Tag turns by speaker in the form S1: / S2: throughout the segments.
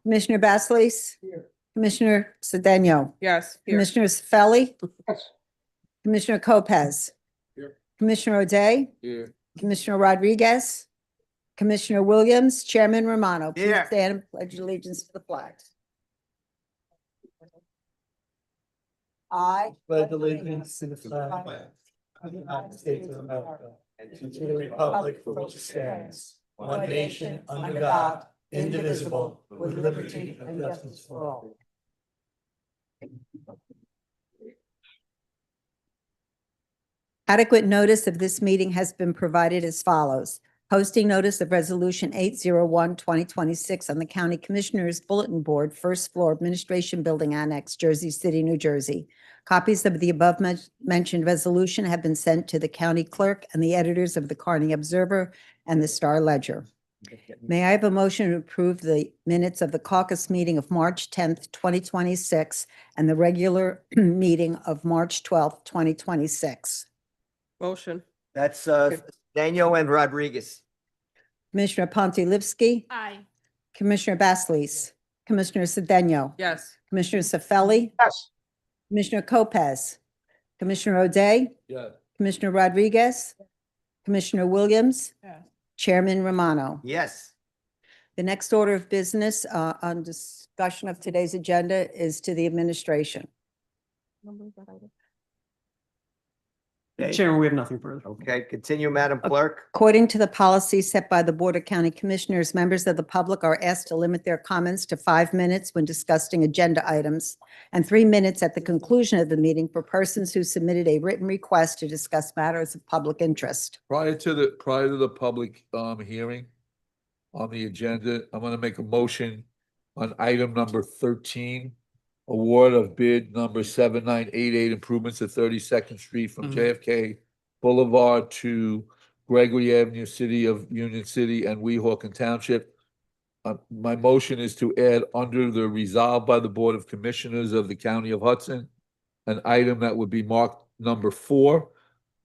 S1: Commissioner Basleys?
S2: Here.
S1: Commissioner Cedeno?
S2: Yes. Here.
S1: Commissioner Sefeli?
S2: Yes.
S1: Commissioner Lopez?
S2: Here.
S1: Commissioner O'Day?
S2: Here.
S1: Commissioner Rodriguez? Commissioner Williams? Chairman Romano? Please
S2: Here.
S1: stand and pledge allegiance to the flag. I
S3: Pledge allegiance to the flag of the United States of America and to the republic for which it stands, one nation under God, indivisible, with liberty and justice for all.
S1: Adequate notice of this meeting has been provided as follows. Posting notice of Resolution 801-2026 on the County Commissioners Bulletin Board, First Floor Administration Building Annex, Jersey City, New Jersey. Copies of the above mentioned resolution have been sent to the county clerk and the editors of the Kearney Observer and the Star Ledger. May I have a motion to approve the minutes of the caucus meeting of March 10th, 2026, and the regular meeting of March 12th, 2026?
S2: Motion.
S4: That's Daniel and Rodriguez.
S1: Commissioner Pontilivski?
S2: Aye.
S1: Commissioner Basleys? Commissioner Cedeno?
S2: Yes.
S1: Commissioner Sefeli?
S2: Yes.
S1: Commissioner Lopez? Commissioner O'Day?
S2: Yes.
S1: Commissioner Rodriguez? Commissioner Williams?
S2: Yes.
S1: Chairman Romano?
S4: Yes.
S1: The next order of business on discussion of today's agenda is to the administration.
S4: Okay.
S3: Chairman, we have nothing further.
S4: Okay, continue, Madam Clerk.
S1: According to the policy set by the Board of County Commissioners, members of the public are asked to limit their comments to 5 minutes when discussing agenda items and 3 minutes at the conclusion of the meeting for persons who submitted a written request to discuss matters of public interest.
S5: Prior to the public hearing on the agenda, I'm gonna make a motion on item number 13, award of bid number 7988, improvements at 32nd Street from JFK Boulevard to Gregory Avenue, City of Union City and Weehawken Township. My motion is to add under the resolved by the Board of Commissioners of the County of Hudson, an item that would be marked number 4.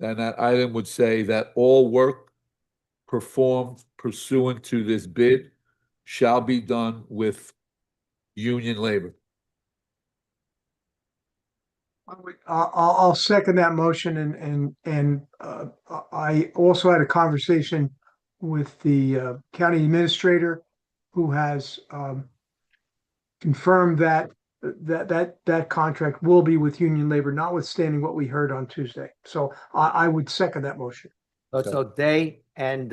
S5: And that item would say that all work performed pursuant to this bid shall be done with union labor.
S6: I'll second that motion and I also had a conversation with the county administrator who has confirmed that contract will be with union labor, notwithstanding what we heard on Tuesday. So I would second that motion.
S4: So Day and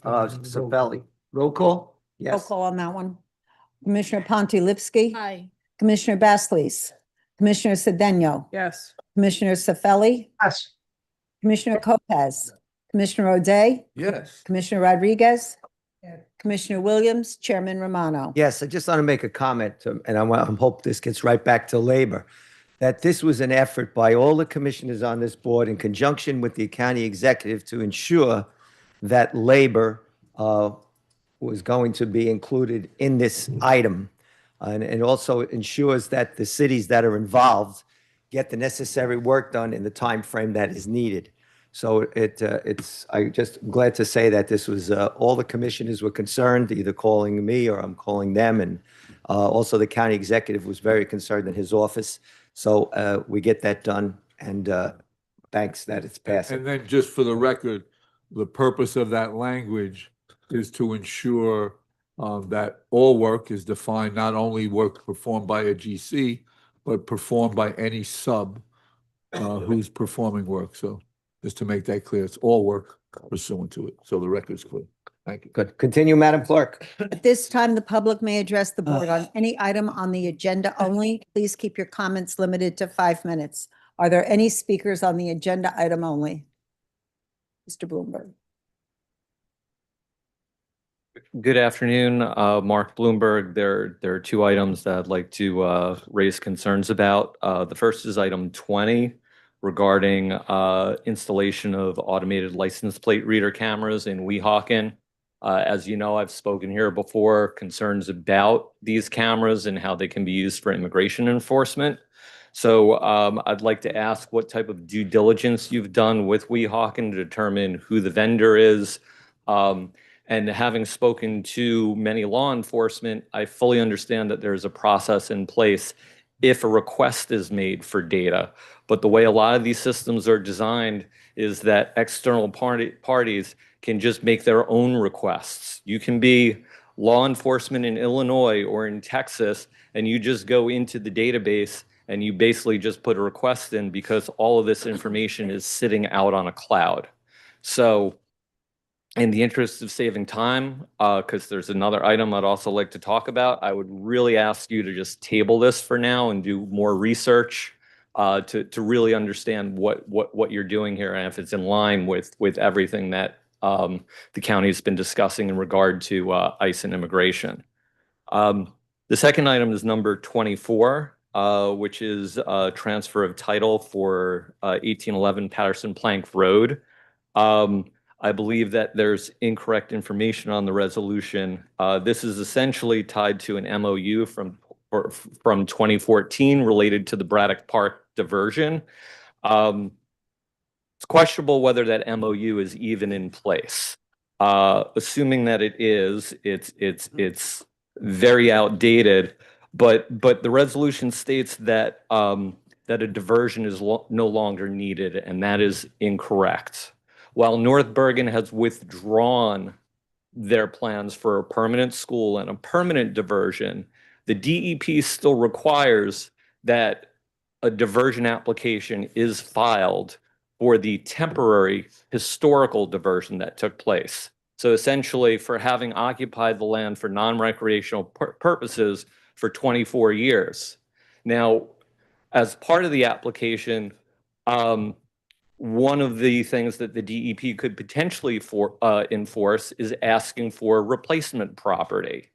S4: Sefeli. Roll call?
S1: Roll
S4: Yes.
S1: call on that one. Commissioner Pontilivski?
S2: Aye.
S1: Commissioner Basleys? Commissioner Cedeno?
S2: Yes.
S1: Commissioner Sefeli?
S6: Yes.
S1: Commissioner Lopez? Commissioner O'Day?
S5: Yes.
S1: Commissioner Rodriguez? Commissioner Williams? Chairman Romano?
S4: Yes, I just want to make a comment, and I hope this gets right back to labor, that this was an effort by all the commissioners on this board in conjunction with the county executive to ensure that labor was going to be included in this item. And also ensures that the cities that are involved get the necessary work done in the time frame that is needed. So I'm just glad to say that this was, all the commissioners were concerned, either calling me or I'm calling them. And also the county executive was very concerned in his office. So we get that done, and thanks that it's passing.
S5: And then just for the record, the purpose of that language is to ensure that all work is defined, not only work performed by a GC, but performed by any sub who's performing work. So just to make that clear, it's all work pursuant to it. So the record's clear. Thank you.
S4: Good. Continue, Madam Clerk.
S1: At this time, the public may address the board on any item on the agenda only. Please keep your comments limited to 5 minutes. Are there any speakers on the agenda item only? Mr. Bloomberg.
S7: Good afternoon, Mark Bloomberg. There are 2 items that I'd like to raise concerns about. The first is item 20 regarding installation of automated license plate reader cameras in Weehawken. As you know, I've spoken here before, concerns about these cameras and how they can be used for immigration enforcement. So I'd like to ask what type of due diligence you've done with Weehawken to determine who the vendor is. And having spoken to many law enforcement, I fully understand that there's a process in place if a request is made for data. But the way a lot of these systems are designed is that external parties can just make their own requests. You can be law enforcement in Illinois or in Texas, and you just go into the database and you basically just put a request in because all of this information is sitting out on a cloud. So in the interest of saving time, because there's another item I'd also like to talk about, I would really ask you to just table this for now and do more research to really understand what you're doing here and if it's in line with everything that the county has been discussing in regard to ICE and immigration. The second item is number 24, which is transfer of title for 1811 Patterson Plank Road. I believe that there's incorrect information on the resolution. This is essentially tied to an MOU from 2014 related to the Braddock Park diversion. It's questionable whether that MOU is even in place. Assuming that it is, it's very outdated. But the resolution states that that a diversion is no longer needed, and that is incorrect. While North Bergen has withdrawn their plans for a permanent school and a permanent diversion, the DEP still requires that a diversion application is filed for the temporary historical diversion that took place. So essentially, for having occupied the land for non-recreational purposes for 24 years. Now, as part of the application, one of the things that the DEP could potentially enforce is asking for replacement property.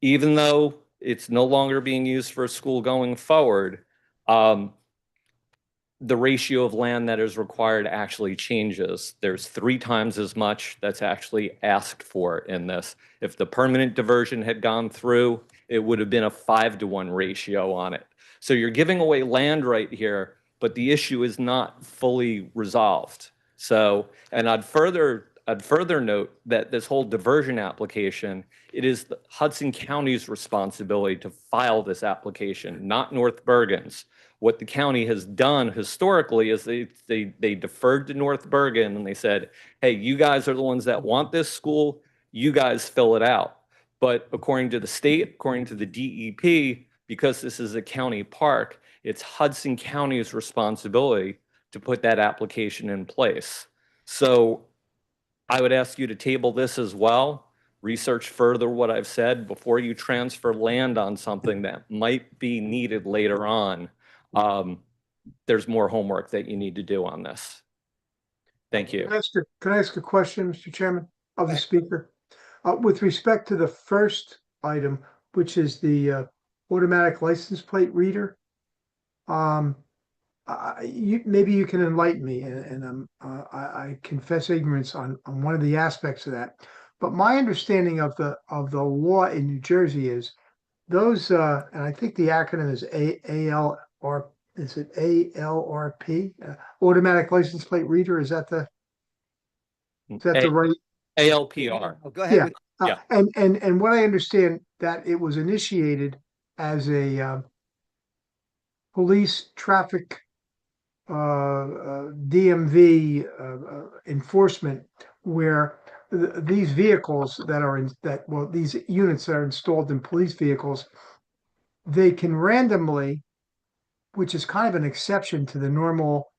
S7: Even though it's no longer being used for school going forward, the ratio of land that is required actually changes. There's 3 times as much that's actually asked for in this. If the permanent diversion had gone through, it would have been a 5-to-1 ratio on it. So you're giving away land right here, but the issue is not fully resolved. So, and I'd further note that this whole diversion application, it is Hudson County's responsibility to file this application, not North Bergen's. What the county has done historically is they deferred to North Bergen and they said, hey, you guys are the ones that want this school, you guys fill it out. But according to the state, according to the DEP, because this is a county park, it's Hudson County's responsibility to put that application in place. So I would ask you to table this as well, research further what I've said before you transfer land on something that might be needed later on. There's more homework that you need to do on this. Thank you.
S6: Can I ask a question, Mr. Chairman, of the speaker? With respect to the first item, which is the automatic license plate reader, maybe you can enlighten me, and I confess ignorance on one of the aspects of that. But my understanding of the law in New Jersey is those, and I think the acronym is ALR. Is it ALRP? Automatic license plate reader. Is that the right?
S4: ALPR. Oh, go ahead.
S6: Yeah.
S4: with-
S6: And what I understand that it was initiated as a police traffic DMV enforcement, where these vehicles that are these units that are installed in police vehicles, they can randomly, which is kind of an exception to the normal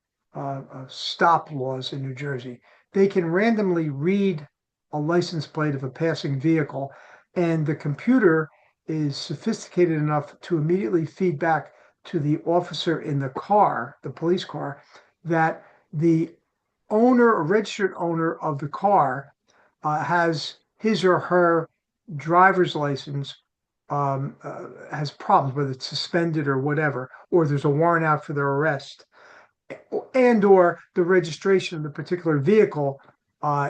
S6: stop laws in New Jersey, they can randomly read a license plate of a passing vehicle, and the computer is sophisticated enough to immediately feed back to the officer in the car, the police car, that the owner or registered owner of the car has his or her driver's license has problems, whether it's suspended or whatever, or there's a warrant out for their arrest, and or the registration of the particular vehicle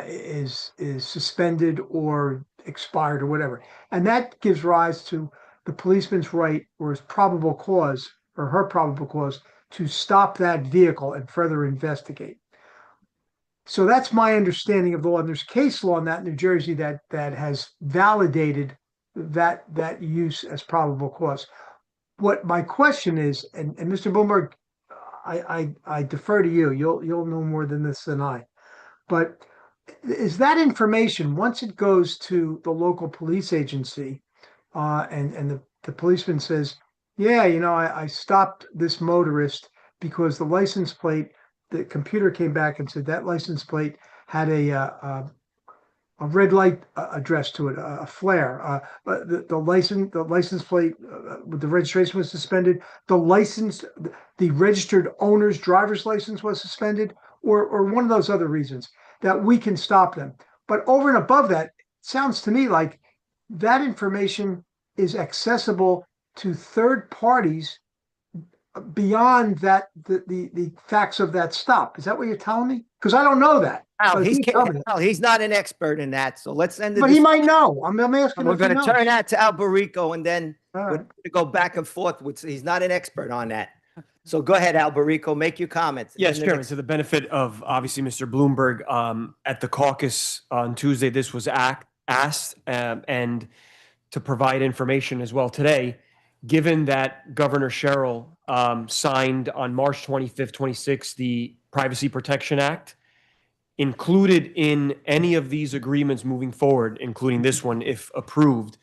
S6: is suspended or expired or whatever. And that gives rise to the policeman's right or his probable cause or her probable cause to stop that vehicle and further investigate. So that's my understanding of the law. And there's case law in that in New Jersey that has validated that use as probable cause. What my question is, and Mr. Bloomberg, I defer to you. You'll know more than this than I. But is that information, once it goes to the local police agency, and the policeman says, yeah, I stopped this motorist because the license plate, the computer came back and said that license plate had a red light addressed to it, a flare. But the license plate, the registration was suspended. The registered owner's driver's license was suspended, or one of those other reasons that we can stop them. But over and above that, it sounds to me like that information is accessible to third parties beyond that the facts of that stop. Is that what you're telling me? Because I don't know that.
S4: Al,
S6: So if you tell me that.
S4: Al, he's not an expert in that, so let's end the
S6: But he
S4: discussion.
S6: might know. I'm asking
S4: We're
S6: if he
S4: going to
S6: knows.
S4: turn that to Alberico, and then
S6: All
S4: we're
S6: right.
S4: going to go back and forth with, he's not an expert on that. So go ahead, Alberico, make your comments.
S2: Yes,
S4: And then the
S2: Chairman.
S4: next-
S2: To the benefit of obviously Mr. Bloomberg, at the caucus on Tuesday, this was asked, and to provide information as well today, given that Governor Sherrill signed on March 25th, 26th, the Privacy Protection Act, included in any of these agreements moving forward, including this one, if approved,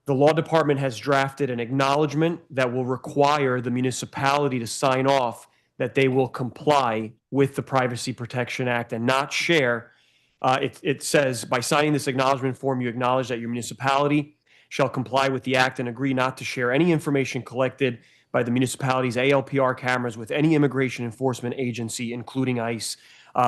S2: the law department has drafted an acknowledgement that will require the municipality to sign off that they will comply with the Privacy Protection Act and not share. It says, by signing this acknowledgement form, you acknowledge that your municipality shall comply with the act and agree not to share any information collected by the municipality's ALPR cameras with any immigration enforcement agency, including ICE,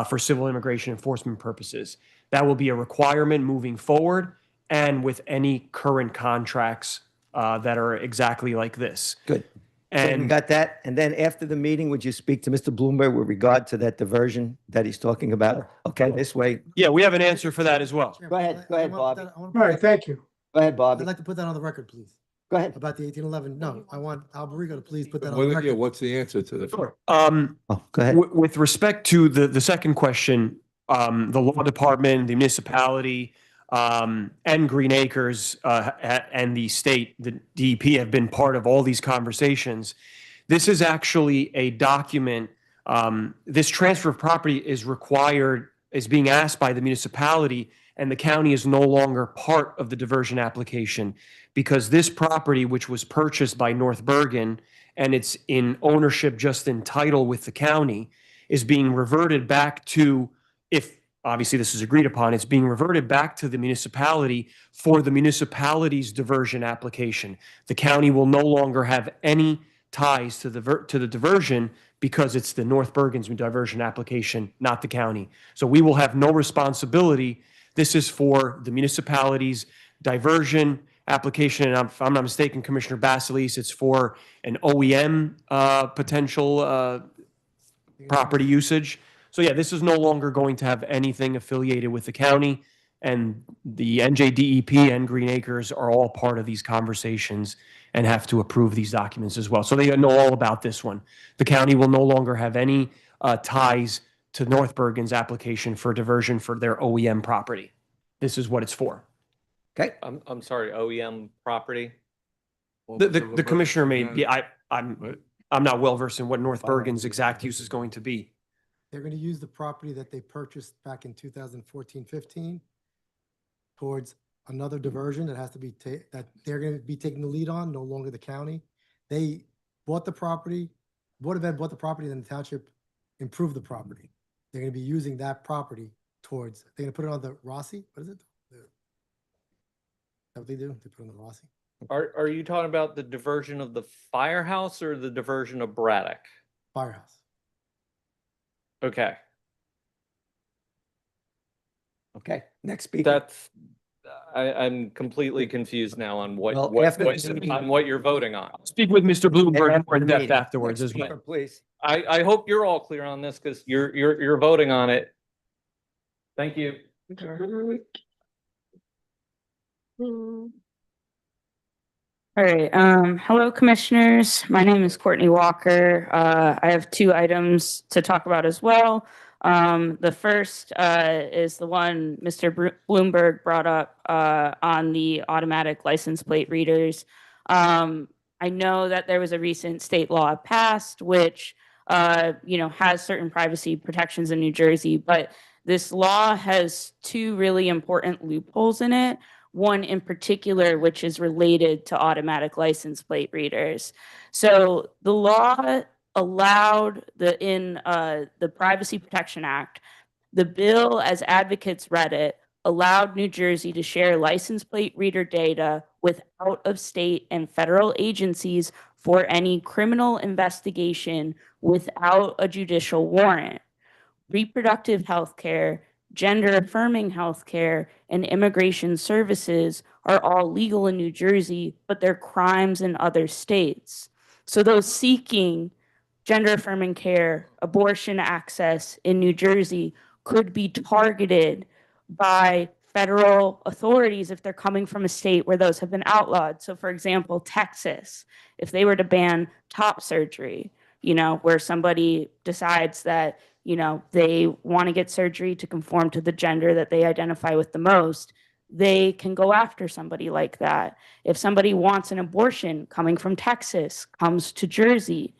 S2: for civil immigration enforcement purposes. That will be a requirement moving forward, and with any current contracts that are exactly like this.
S4: Good. So we
S2: And
S4: got that. And then after the meeting, would you speak to Mr. Bloomberg with regard to that diversion that he's talking about? Okay, this way.
S2: yeah, we have an answer for that as well.
S4: Go ahead, Bobby.
S6: All right, thank you.
S4: Go ahead,
S8: I'd
S4: Bobby.
S8: like to put that on the record, please,
S4: Go ahead.
S8: about the 1811. No, I want Alberico to please put that on the
S5: Well, yeah,
S8: record.
S5: what's the answer to that?
S4: Oh, go ahead.
S2: With respect to the second question, the law department, the municipality, and Green Acres, and the state, the DEP, have been part of all these conversations. This is actually a document. This transfer of property is being asked by the municipality, and the county is no longer part of the diversion application, because this property, which was purchased by North Bergen and it's in ownership just in title with the county, is being reverted back to, if obviously this is agreed upon, it's being reverted back to the municipality for the municipality's diversion application. The county will no longer have any ties to the diversion because it's the North Bergen's diversion application, not the county. So we will have no responsibility. This is for the municipality's diversion application. And if I'm not mistaken, Commissioner Basilis, it's for an OEM potential property usage. So yeah, this is no longer going to have anything affiliated with the county, and the NJDEP and Green Acres are all part of these conversations and have to approve these documents as well. So they know all about this one. The county will no longer have any ties to North Bergen's application for diversion for their OEM property. This is what it's for.
S4: Okay.
S7: I'm sorry, OEM property?
S2: The commissioner made, yeah, I'm
S5: Right.
S2: not well versed in what North Bergen's exact use is going to be.
S8: They're going to use the property that they purchased back in 2014-15 towards another diversion that has to be, that they're going to be taking the lead on, no longer the county. They bought the property, Board of Ed bought the property, then the township improved the property. They're going to be using that property towards, they're going to put it on the Rossi, what is it? Is that what they do? They put it on the Rossi?
S7: Are you talking about the diversion of the firehouse or the diversion of Braddock?
S8: Firehouse.
S7: Okay,
S4: Okay, next speaker.
S7: that's, I'm completely confused now on
S4: Well,
S7: what,
S4: after the meeting-
S7: on what you're voting on.
S2: Speak with Mr. Bloomberg
S4: After
S2: more in
S4: the
S2: depth
S4: meeting.
S2: afterwards
S4: Next
S2: as well.
S4: speaker, please.
S7: I hope you're all clear on this because you're voting on it. Thank you.
S9: All right. Hello, commissioners. My name is Courtney Walker. I have two items to talk about as well. The first is the one Mr. Bloomberg brought up on the automatic license plate readers. I know that there was a recent state law passed which has certain privacy protections in New Jersey, but this law has two really important loopholes in it. One in particular, which is related to automatic license plate readers. So the law allowed in the Privacy Protection Act, the bill, as advocates read it, allowed New Jersey to share license plate reader data with out-of-state and federal agencies for any criminal investigation without a judicial warrant. Reproductive health care, gender affirming health care, and immigration services are all legal in New Jersey, but they're crimes in other states. So those seeking gender affirming care, abortion access in New Jersey could be targeted by federal authorities if they're coming from a state where those have been outlawed. So for example, Texas, if they were to ban top surgery, where somebody decides that, they want to get surgery to conform to the gender that they identify with the most, they can go after somebody like that. If somebody wants an abortion coming from Texas, comes to Jersey,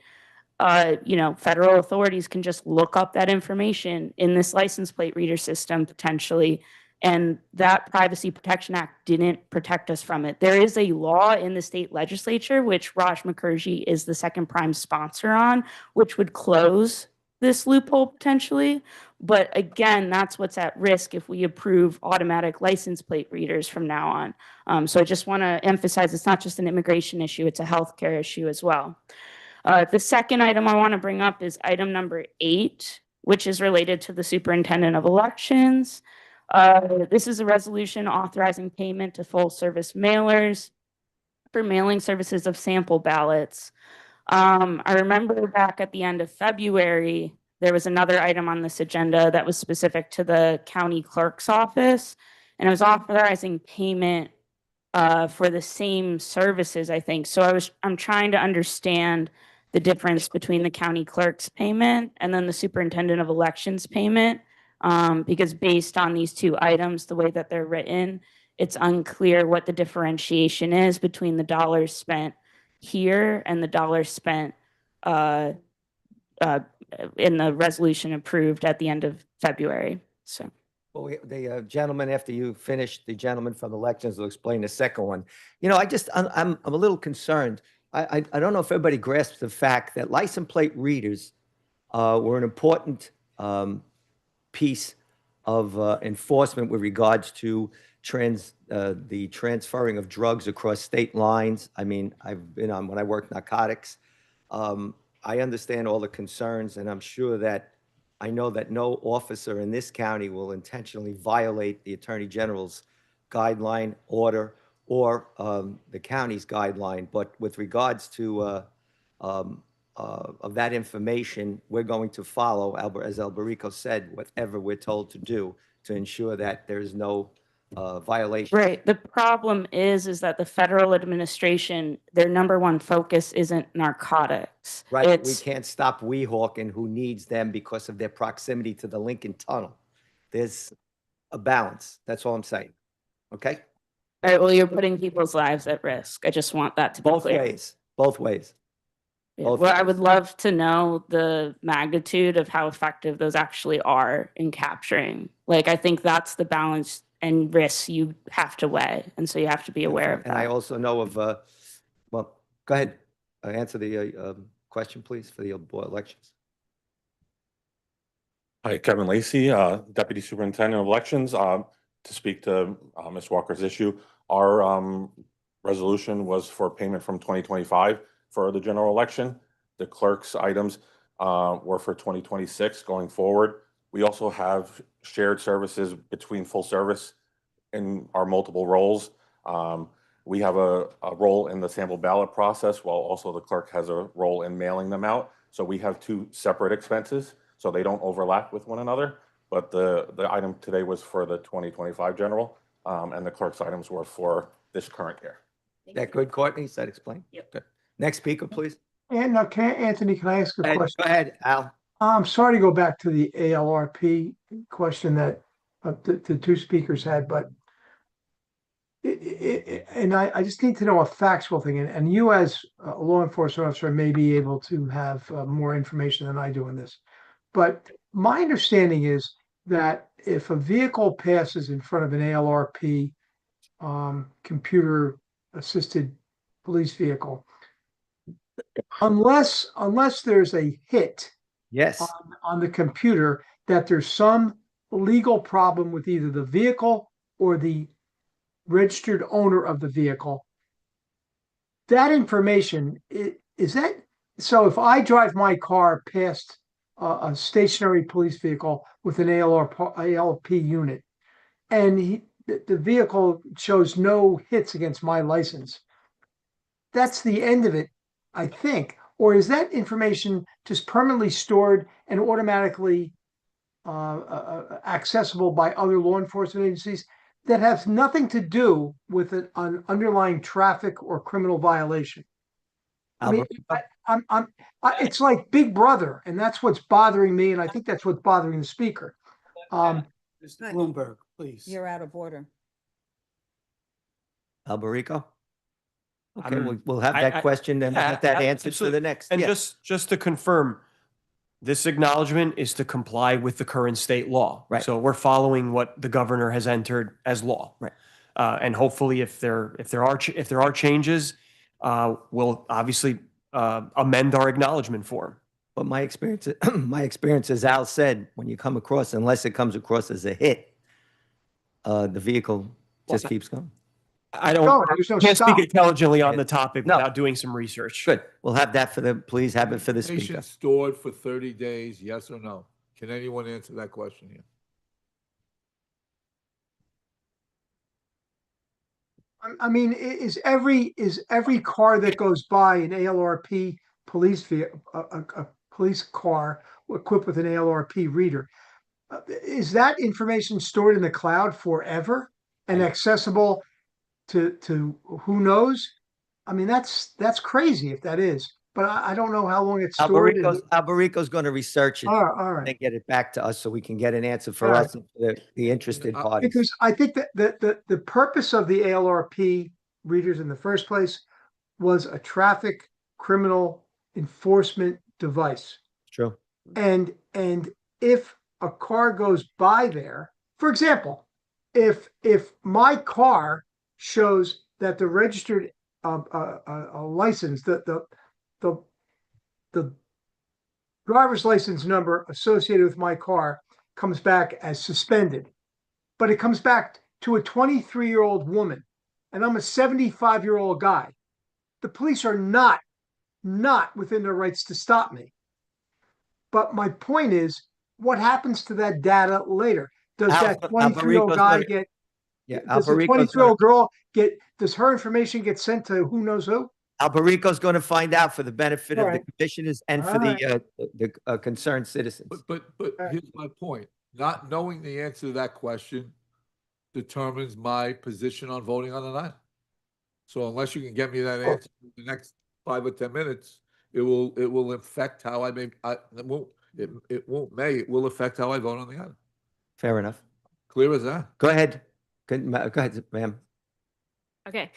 S9: federal authorities can just look up that information in this license plate reader system potentially. And that Privacy Protection Act didn't protect us from it. There is a law in the state legislature, which Raj Mukherjee is the second prime sponsor on, which would close this loophole potentially. But again, that's what's at risk if we approve automatic license plate readers from now on. So I just want to emphasize it's not just an immigration issue, it's a healthcare issue as well. The second item I want to bring up is item number 8, which is related to the superintendent of elections. This is a resolution authorizing payment to full service mailers for mailing services of sample ballots. I remember back at the end of February, there was another item on this agenda that was specific to the county clerk's office, and it was authorizing payment for the same services, I think. So I'm trying to understand the difference between the county clerk's payment and then the superintendent of elections payment, because based on these two items, the way that they're written, it's unclear what the differentiation is between the dollars spent here and the dollars spent in the resolution approved at the end of February. So.
S4: Well, the gentleman, after you finish, the gentleman from elections will explain the second one. I'm a little concerned. I don't know if everybody grasps the fact that license plate readers were an important piece of enforcement with regards to the transferring of drugs across state lines. I mean, I've been on when I worked narcotics. I understand all the concerns, and I'm sure that I know that no officer in this county will intentionally violate the Attorney General's guideline, order, or the county's guideline. But with regards to of that information, we're going to follow, as Alberico said, whatever we're told to do to ensure that there's no violation.
S9: Right. The problem is that the federal administration, their number one focus isn't narcotics.
S4: Right. We can't stop Weehawken, who needs them because of their proximity to the Lincoln Tunnel. There's a balance. That's all I'm saying. Okay?
S9: All right. Well, you're putting people's lives at risk. I just want that to be
S4: Both
S9: clear.
S4: ways. Both ways.
S9: Yeah.
S4: Both
S9: Well, I
S4: ways.
S9: would love to know the magnitude of how effective those actually are in capturing. I think that's the balance and risks you have to weigh. And so you have to be aware of that.
S4: And I also know of, well, go ahead. Answer the question, please, for the board elections.
S10: Hi, Kevin Lacey, Deputy Superintendent of Elections. To speak to Ms. Walker's issue, our resolution was for payment from 2025 for the general election. The clerk's items were for 2026 going forward. We also have shared services between full service in our multiple roles. We have a role in the sample ballot process, while also the clerk has a role in mailing them out. So we have two separate expenses, so they don't overlap with one another. But the item today was for the 2025 general, and the clerk's items were for this current year.
S4: Is that good, Courtney? Is that explained?
S9: Yep.
S4: Good. Next speaker, please.
S6: And Anthony, can I ask a question?
S4: Go ahead, Al.
S6: I'm sorry to go back to the ALRP question that the two speakers had, but I just need to know a factual thing, and you as a law enforcement officer may be able to have more information than I do in this. But my understanding is that if a vehicle passes in front of an ALRP computer assisted police vehicle, unless there's a hit
S4: Yes.
S6: on the computer, that there's some legal problem with either the vehicle or the registered owner of the vehicle. That information is that, so if I drive my car past a stationary police vehicle with an ALP unit, and the vehicle shows no hits against my license, that's the end of it, I think. Or is that information just permanently stored and automatically accessible by other law enforcement agencies that has nothing to do with an underlying traffic or criminal violation? I mean, it's like Big Brother, and that's what's bothering me, and I think that's what's bothering the speaker.
S3: Mr. Bloomberg, please.
S1: You're out of order.
S4: Alberico? Okay,
S2: I'm-
S4: we'll have
S2: I-
S4: that
S2: I-
S4: question and we'll
S2: yeah,
S4: have that answered for the
S2: absolutely.
S4: next.
S2: And
S4: yeah.
S2: just to confirm, this acknowledgement is to comply with the current state law.
S4: Right.
S2: So we're following what the governor has entered as law.
S4: Right.
S2: And hopefully, if there are changes, we'll obviously amend our acknowledgement form.
S4: But my experience, as Al said, when you come across, unless it comes across as a hit, the vehicle just keeps going.
S2: I
S6: No, there's no
S2: can't
S6: stop.
S2: speak intelligently on the topic
S4: No.
S2: without doing some research.
S4: Good. We'll have that please have it for the speaker.
S5: Information stored for 30 days, yes or no? Can anyone answer that question here?
S6: I mean, is every car that goes by an ALRP police vehicle, a police car equipped with an ALRP reader, is that information stored in the cloud forever and accessible to who knows? I mean, that's crazy if that is, but I don't know how long it's stored.
S4: Alberico's going to research it
S6: All right.
S4: and get it back to us so we can get an answer for
S6: All right.
S4: us and for the interested parties.
S6: Because I think that the purpose of the ALRP readers in the first place was a traffic criminal enforcement device.
S4: True.
S6: And if a car goes by there, for example, if my car shows that the registered license, the driver's license number associated with my car comes back as suspended, but it comes back to a 23-year-old woman, and I'm a 75-year-old guy, the police are not within their rights to stop me. But my point is, what happens to that data later? Does that 23-year-old guy get?
S4: Yeah,
S6: Does the 23-year-old girl get? Does her information get sent to who knows who?
S4: Alberico's going to find out for the benefit
S6: All
S4: of the
S6: right.
S4: commissioners and
S6: All
S4: for the concerned citizens.
S5: But here's my point. Not knowing the answer to that question determines my position on voting on the night. So unless you can get me that answer in the next 5 or 10 minutes, it will affect how I may, it will affect how I vote on the item.
S4: Fair enough.
S5: Clear as that?
S4: Go ahead. Go ahead, ma'am.
S11: Okay.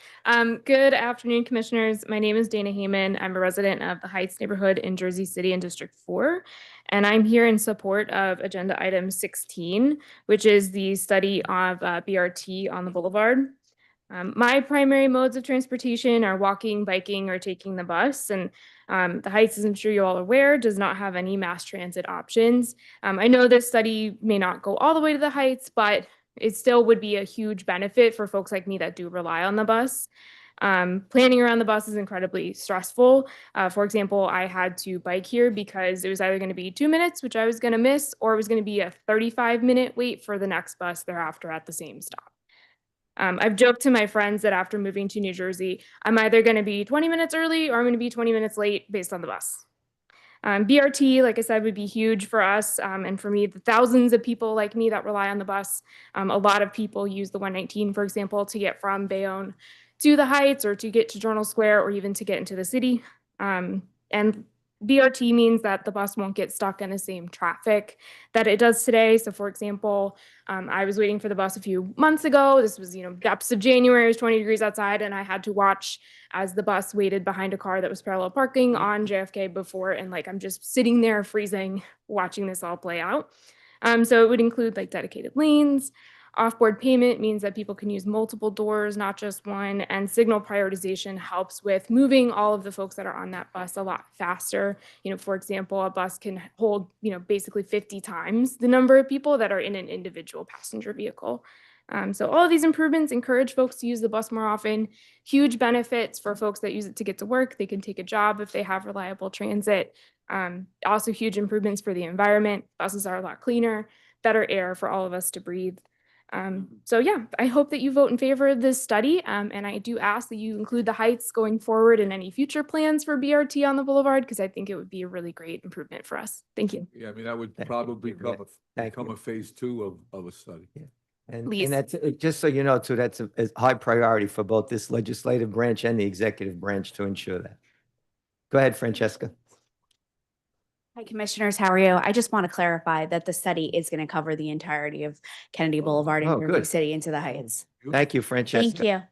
S11: Good afternoon, commissioners. My name is Dana Heyman. I'm a resident of the Heights neighborhood in Jersey City in District 4, and I'm here in support of agenda item 16, which is the study of BRT on the boulevard. My primary modes of transportation are walking, biking, or taking the bus, and the Heights, as I'm sure you're all aware, does not have any mass transit options. I know this study may not go all the way to the Heights, but it still would be a huge benefit for folks like me that do rely on the bus. Planning around the bus is incredibly stressful. For example, I had to bike here because it was either going to be 2 minutes, which I was going to miss, or it was going to be a 35-minute wait for the next bus thereafter at the same stop. I've joked to my friends that after moving to New Jersey, I'm either going to be 20 minutes early or I'm going to be 20 minutes late based on the bus. BRT, like I said, would be huge for us and for me, the thousands of people like me that rely on the bus. A lot of people use the 119, for example, to get from Bayonne to the Heights or to get to Journal Square or even to get into the city. And BRT means that the bus won't get stuck in the same traffic that it does today. So for example, I was waiting for the bus a few months ago. This was, depths of January, it was 20 degrees outside, and I had to watch as the bus waited behind a car that was parallel parking on JFK before, and I'm just sitting there freezing, watching this all play out. So it would include dedicated lanes. Offboard payment means that people can use multiple doors, not just one, and signal prioritization helps with moving all of the folks that are on that bus a lot faster. For example, a bus can hold, basically 50 times the number of people that are in an individual passenger vehicle. So all of these improvements encourage folks to use the bus more often. Huge benefits for folks that use it to get to work. They can take a job if they have reliable transit. Also huge improvements for the environment. Buses are a lot cleaner, better air for all of us to breathe. So yeah, I hope that you vote in favor of this study. And I do ask that you include the Heights going forward in any future plans for BRT on the Boulevard, because I think it would be a really great improvement for us. Thank you.
S5: Yeah, I mean, that would
S4: Thank
S5: probably
S4: you.
S5: become a phase 2 of a study.
S4: And
S11: Please.
S4: that's, just so you know, too, that's a high priority for both this legislative branch and the executive branch to ensure that. Go ahead, Francesca.
S12: Hi, Commissioners. How are you? I just want to clarify that the study is going to cover the entirety of Kennedy Boulevard
S4: Oh,
S12: and Jersey
S4: good.
S12: City into the Heights.
S4: Thank you, Francesca.
S12: Thank you.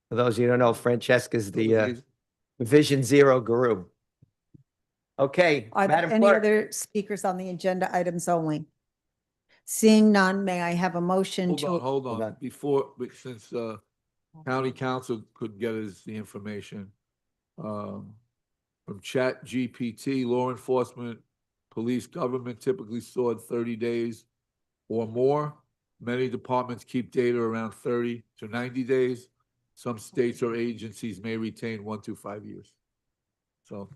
S4: For those of you who don't know, Francesca's the Vision Zero guru. Okay,
S1: Are there
S4: Madam
S1: any
S4: Clerk.
S1: other speakers on the agenda items only? Seeing none, may I have a motion
S5: Hold
S1: to?
S5: on, hold
S4: Hold
S5: on.
S4: on.
S5: Since county council couldn't get us the information, from Chat GPT, law enforcement, police, government typically stored 30 days or more. Many departments keep data around 30 to 90 days. Some states or agencies may retain 1 to 5 years. So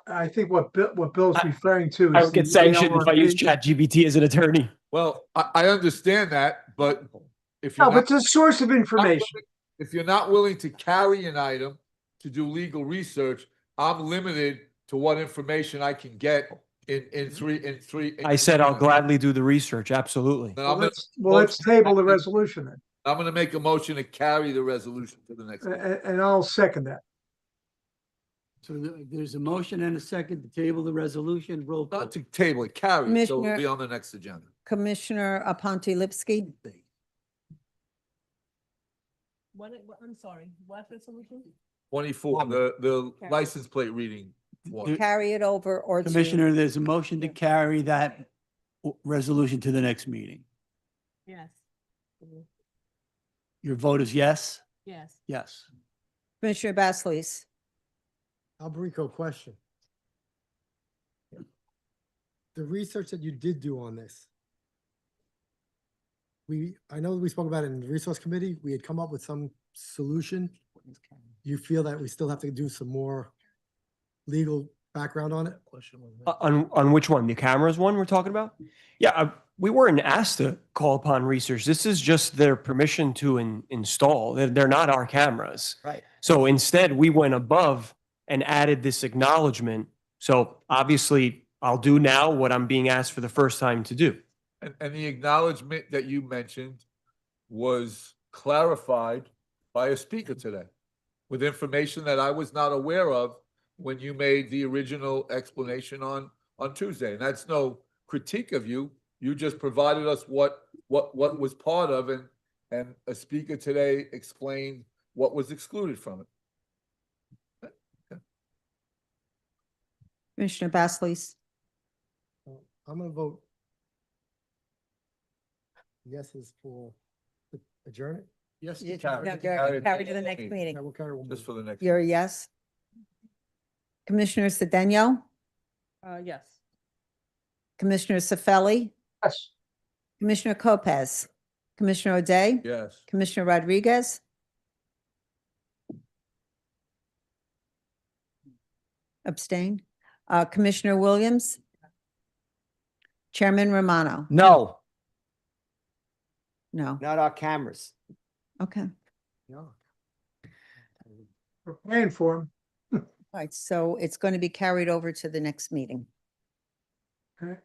S6: I think what Bill's referring to
S2: I
S6: is
S2: would get
S6: the
S2: sanctioned if I use
S6: ALRP.
S2: ChatGPT as an attorney.
S5: well, I understand that, but if
S6: No,
S5: you're
S6: but
S5: not,
S6: it's a source of information.
S5: if you're not willing to carry an item to do legal research, I'm limited to what information I can get in three.
S2: I said I'll gladly do the research. Absolutely.
S5: Then
S6: Well,
S5: I'm gonna
S6: let's table the resolution then,
S5: I'm gonna make a motion to carry the resolution to the next. meeting.
S6: and I'll second that.
S3: So there's a motion and a second to table the resolution. Roll call.
S5: Not to table it, carry it, so it'll
S1: Commissioner-
S5: be on the next agenda.
S1: Commissioner Aponte Lipsky,
S13: I'm sorry, what resolution?
S5: 24, the license plate reading one.
S1: carry it over or to?
S3: Commissioner, there's a motion to carry that resolution to the next meeting.
S13: Yes.
S3: Your vote is yes?
S13: Yes.
S3: Yes.
S1: Commissioner Basleys,
S8: Alberico, question. The research that you did do on this, I know we spoke about it in the resource committee. We had come up with some solution. You feel that we still have to do some more legal background on it?
S2: On which one? The cameras one we're talking about? Yeah, we weren't asked to call upon research. This is just their permission to install. They're not our cameras.
S4: Right.
S2: So instead, we went above and added this acknowledgement. So obviously, I'll do now what I'm being asked for the first time to do.
S5: And the acknowledgement that you mentioned was clarified by a speaker today with information that I was not aware of when you made the original explanation on Tuesday. And that's no critique of you. You just provided us what was part of it, and a speaker today explained what was excluded from it.
S1: Commissioner Basleys,
S8: I'm gonna vote. Yes is for adjourn it?
S3: Yes,
S1: no,
S5: Carry
S1: carry
S5: it.
S1: to the next meeting.
S8: Yeah, we'll carry one more.
S5: Just for the next.
S1: You're a yes? Commissioner Cedeno,
S13: Yes.
S1: Commissioner Sefeli,
S6: Yes.
S1: Commissioner Lopez, Commissioner O'Day,
S5: Yes.
S1: Commissioner Rodriguez, abstain, Commissioner Williams, Chairman Romano.
S4: No,
S1: No,
S4: not our cameras.
S1: okay.
S6: We're praying for him.
S1: All right, so it's going to be carried over to the next meeting.
S6: Okay.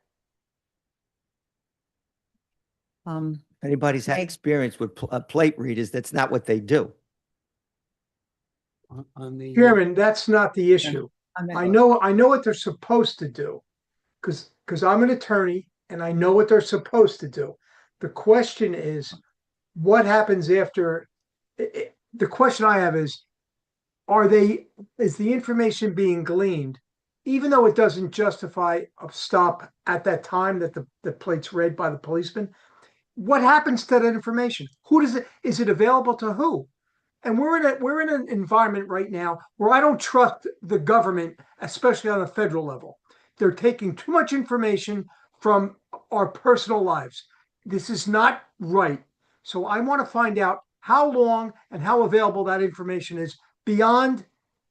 S4: If anybody's had
S1: Okay.
S4: experience with plate readers, that's not what they do.
S3: On the.
S6: Chairman, that's not the issue. I know what they're supposed to do. Because I'm an attorney and I know what they're supposed to do. The question is, what happens after? The question I have is the information being gleaned, even though it doesn't justify a stop at that time that the plate's read by the policeman? What happens to that information? Who does it, is it available to who? And we're in an environment right now where I don't trust the government, especially on a federal level. They're taking too much information from our personal lives. This is not right. So I want to find out how long and how available that information is beyond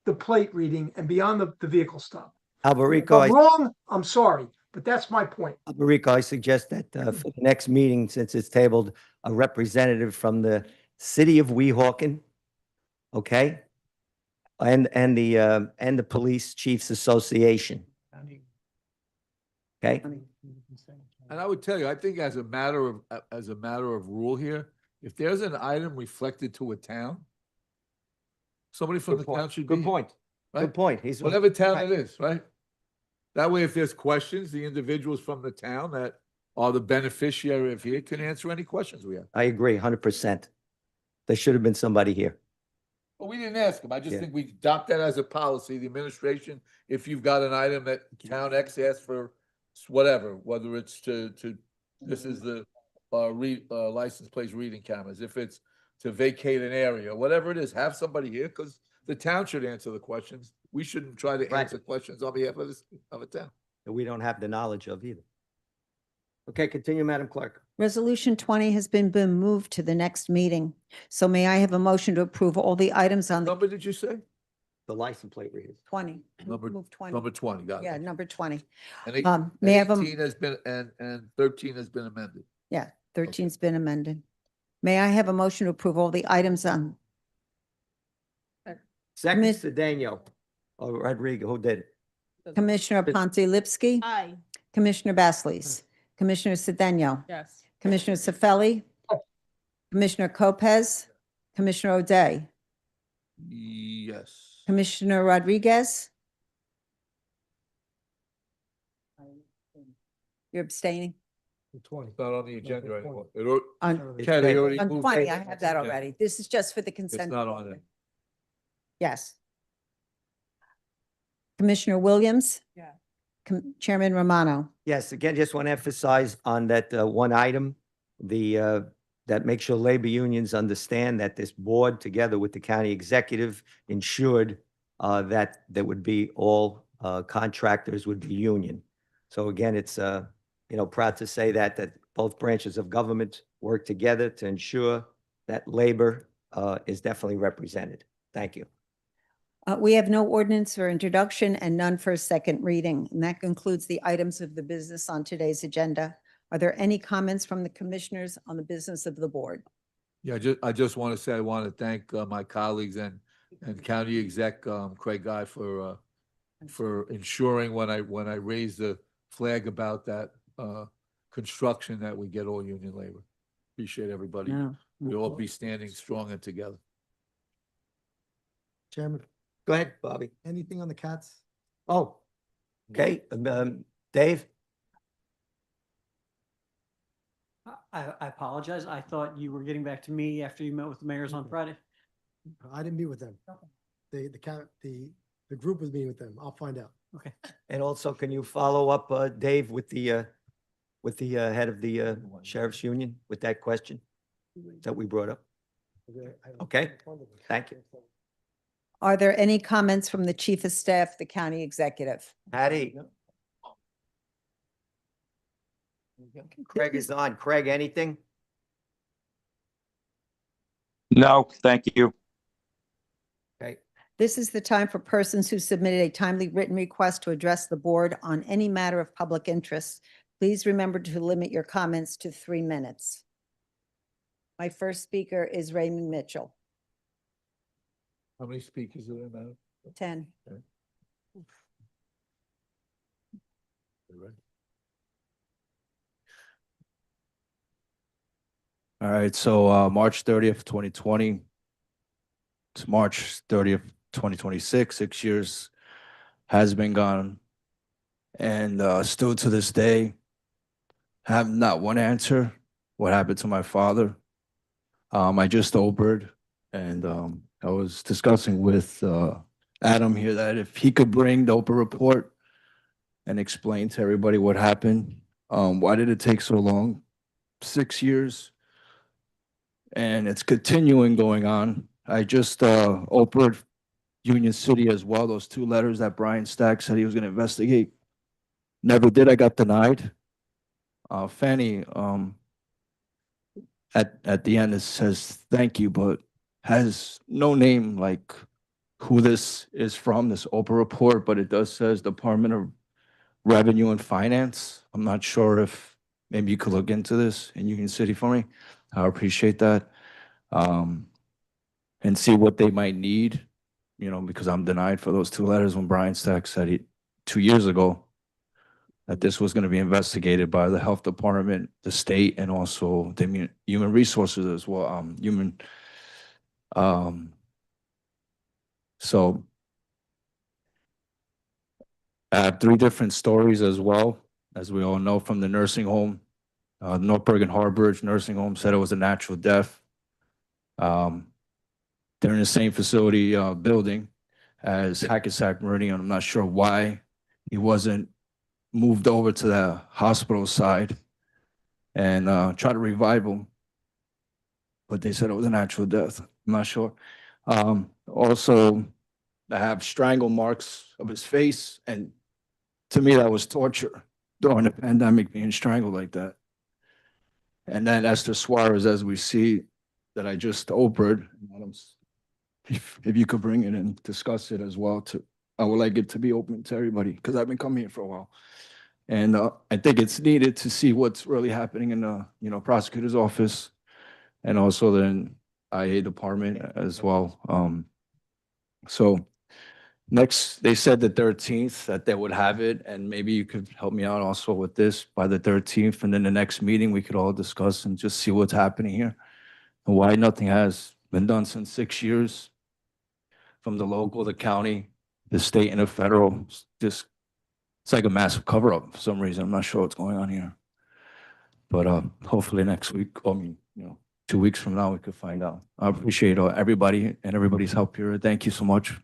S6: the plate reading and beyond the vehicle stop. If
S4: Alberico,
S6: I'm wrong, I'm sorry, but that's my point.
S4: Alberico, I suggest that for the next meeting, since it's tabled, a representative from the city of Weehawken, okay? And the Police Chiefs Association, okay?
S5: And I would tell you, I think as a matter of rule here, if there's an item reflected to a town, somebody from the town should be.
S4: Good point.
S5: right?
S4: Good point. He's
S5: Whatever town
S4: right.
S5: it is, right? That way, if there's questions, the individuals from the town that are the beneficiary of here can answer any questions we have.
S4: I agree, 100%. There should have been somebody here.
S5: Well, we didn't ask them. I just
S4: Yeah.
S5: think we adopt that as a policy, the administration, if you've got an item that town X asks for whatever, whether it's this is the license plates reading cameras, if it's to vacate an area, whatever it is, have somebody here, because the town should answer the questions. We shouldn't try to
S4: Right.
S5: answer questions on behalf of a town.
S4: That we don't have the knowledge of either. Okay, continue, Madam Clerk.
S1: Resolution 20 has been moved to the next meeting. So may I have a motion to approve all the items on the
S5: Number did you say?
S4: The license plate readers.
S1: 20?
S5: Number-
S1: Move 20.
S5: Number 20, got it.
S1: Yeah, number 20.
S5: And
S1: May I have a,
S5: 18 has been, and 13 has been amended.
S1: yeah, 13's been amended. May I have a motion to approve all the items on,
S4: Second,
S1: Miss-
S4: Cedeno. Oh, Rodrigo, who did it?
S1: Commissioner Ponce Lipsky,
S13: Aye.
S1: Commissioner Basleys, Commissioner Cedeno,
S13: Yes.
S1: Commissioner Sefeli, Commissioner Lopez, Commissioner O'Day,
S5: Yes.
S1: Commissioner Rodriguez. You're abstaining?
S8: The 20.
S5: It's not on the agenda
S8: Number
S5: anymore.
S8: 20.
S1: On,
S5: Chad, they already
S1: on
S5: moved
S1: 20,
S5: it.
S1: I have that
S5: Yeah.
S1: already. This is just for the
S5: It's
S1: consent.
S5: not on it.
S1: Yes. Commissioner Williams?
S13: Yeah.
S1: Chairman Romano?
S4: Yes, again, just want to emphasize on that one item, that make sure labor unions understand that this board, together with the county executive, ensured that there would be all contractors would be union. So again, it's, proud to say that both branches of government work together to ensure that labor is definitely represented. Thank you.
S1: We have no ordinance for introduction and none for a second reading. And that concludes the items of the business on today's agenda. Are there any comments from the commissioners on the business of the board?
S5: Yeah, I just want to say, I want to thank my colleagues and County Exec Craig Guy for ensuring when I raised the flag about that construction that we get all union labor. Appreciate everybody.
S1: No.
S5: We'll all be standing strong and together.
S8: Chairman,
S4: Go ahead, Bobby.
S8: anything on the cats?
S4: Oh, okay, Dave?
S3: I apologize. I thought you were getting back to me after you met with the mayors on Friday.
S8: I didn't meet with them. The group was meeting with them. I'll find out.
S3: Okay.
S4: And also, can you follow up, Dave, with the head of the sheriff's union with that question that we brought up? Okay. Thank you.
S1: Are there any comments from the chief of staff, the county executive?
S4: Patty? Craig is on. Craig, anything?
S14: No, thank you.
S4: Okay.
S1: This is the time for persons who submitted a timely written request to address the board on any matter of public interest. Please remember to limit your comments to 3 minutes. My first speaker is Raymond Mitchell,
S5: How many speakers are there, madam?
S1: 10.
S5: You ready?
S14: All right, so March 30th, 2020. It's March 30th,
S15: 2026, 6 years has been gone. And still to this day, have not one answer what happened to my father. I just Obered, and I was discussing with Adam here that if he could bring the Oprah report and explain to everybody what happened, why did it take so long? 6 years, and it's continuing going on. I just Oprah Union City as well. Those 2 letters that Brian Stack said he was going to investigate. Never did. I got denied. Fanny, at the end it says thank you, but has no name like who this is from, this Oprah report, but it does says Department of Revenue and Finance. I'm not sure if maybe you could look into this in Union City for me. I appreciate that. And see what they might need, because I'm denied for those 2 letters when Brian Stack said it 2 years ago that this was going to be investigated by the health department, the state, and also the human resources as well. So I have 3 different stories as well, as we all know from the nursing home. North Bergen Harbor nursing home said it was a natural death. They're in the same facility building as Hackensack Meridian. I'm not sure why he wasn't moved over to the hospital side and try to revive him. But they said it was a natural death. I'm not sure. Also, I have strangle marks of his face. And to me, that was torture during the pandemic, being strangled like that. And then Esther Suarez, as we see, that I just Oprah'd. If you could bring it and discuss it as well, I would like it to be open to everybody because I've been coming here for a while. And I think it's needed to see what's really happening in the prosecutor's office and also the IA department as well. So next, they said the 13th that they would have it, and maybe you could help me out also with this by the 13th, and then the next meeting we could all discuss and just see what's happening here and why nothing has been done since 6 years from the local, the county, the state, and the federal. Just it's like a massive cover-up for some reason. I'm not sure what's going on here. But hopefully next week, 2 weeks from now, we could find out. I appreciate everybody and everybody's help here. Thank you so much.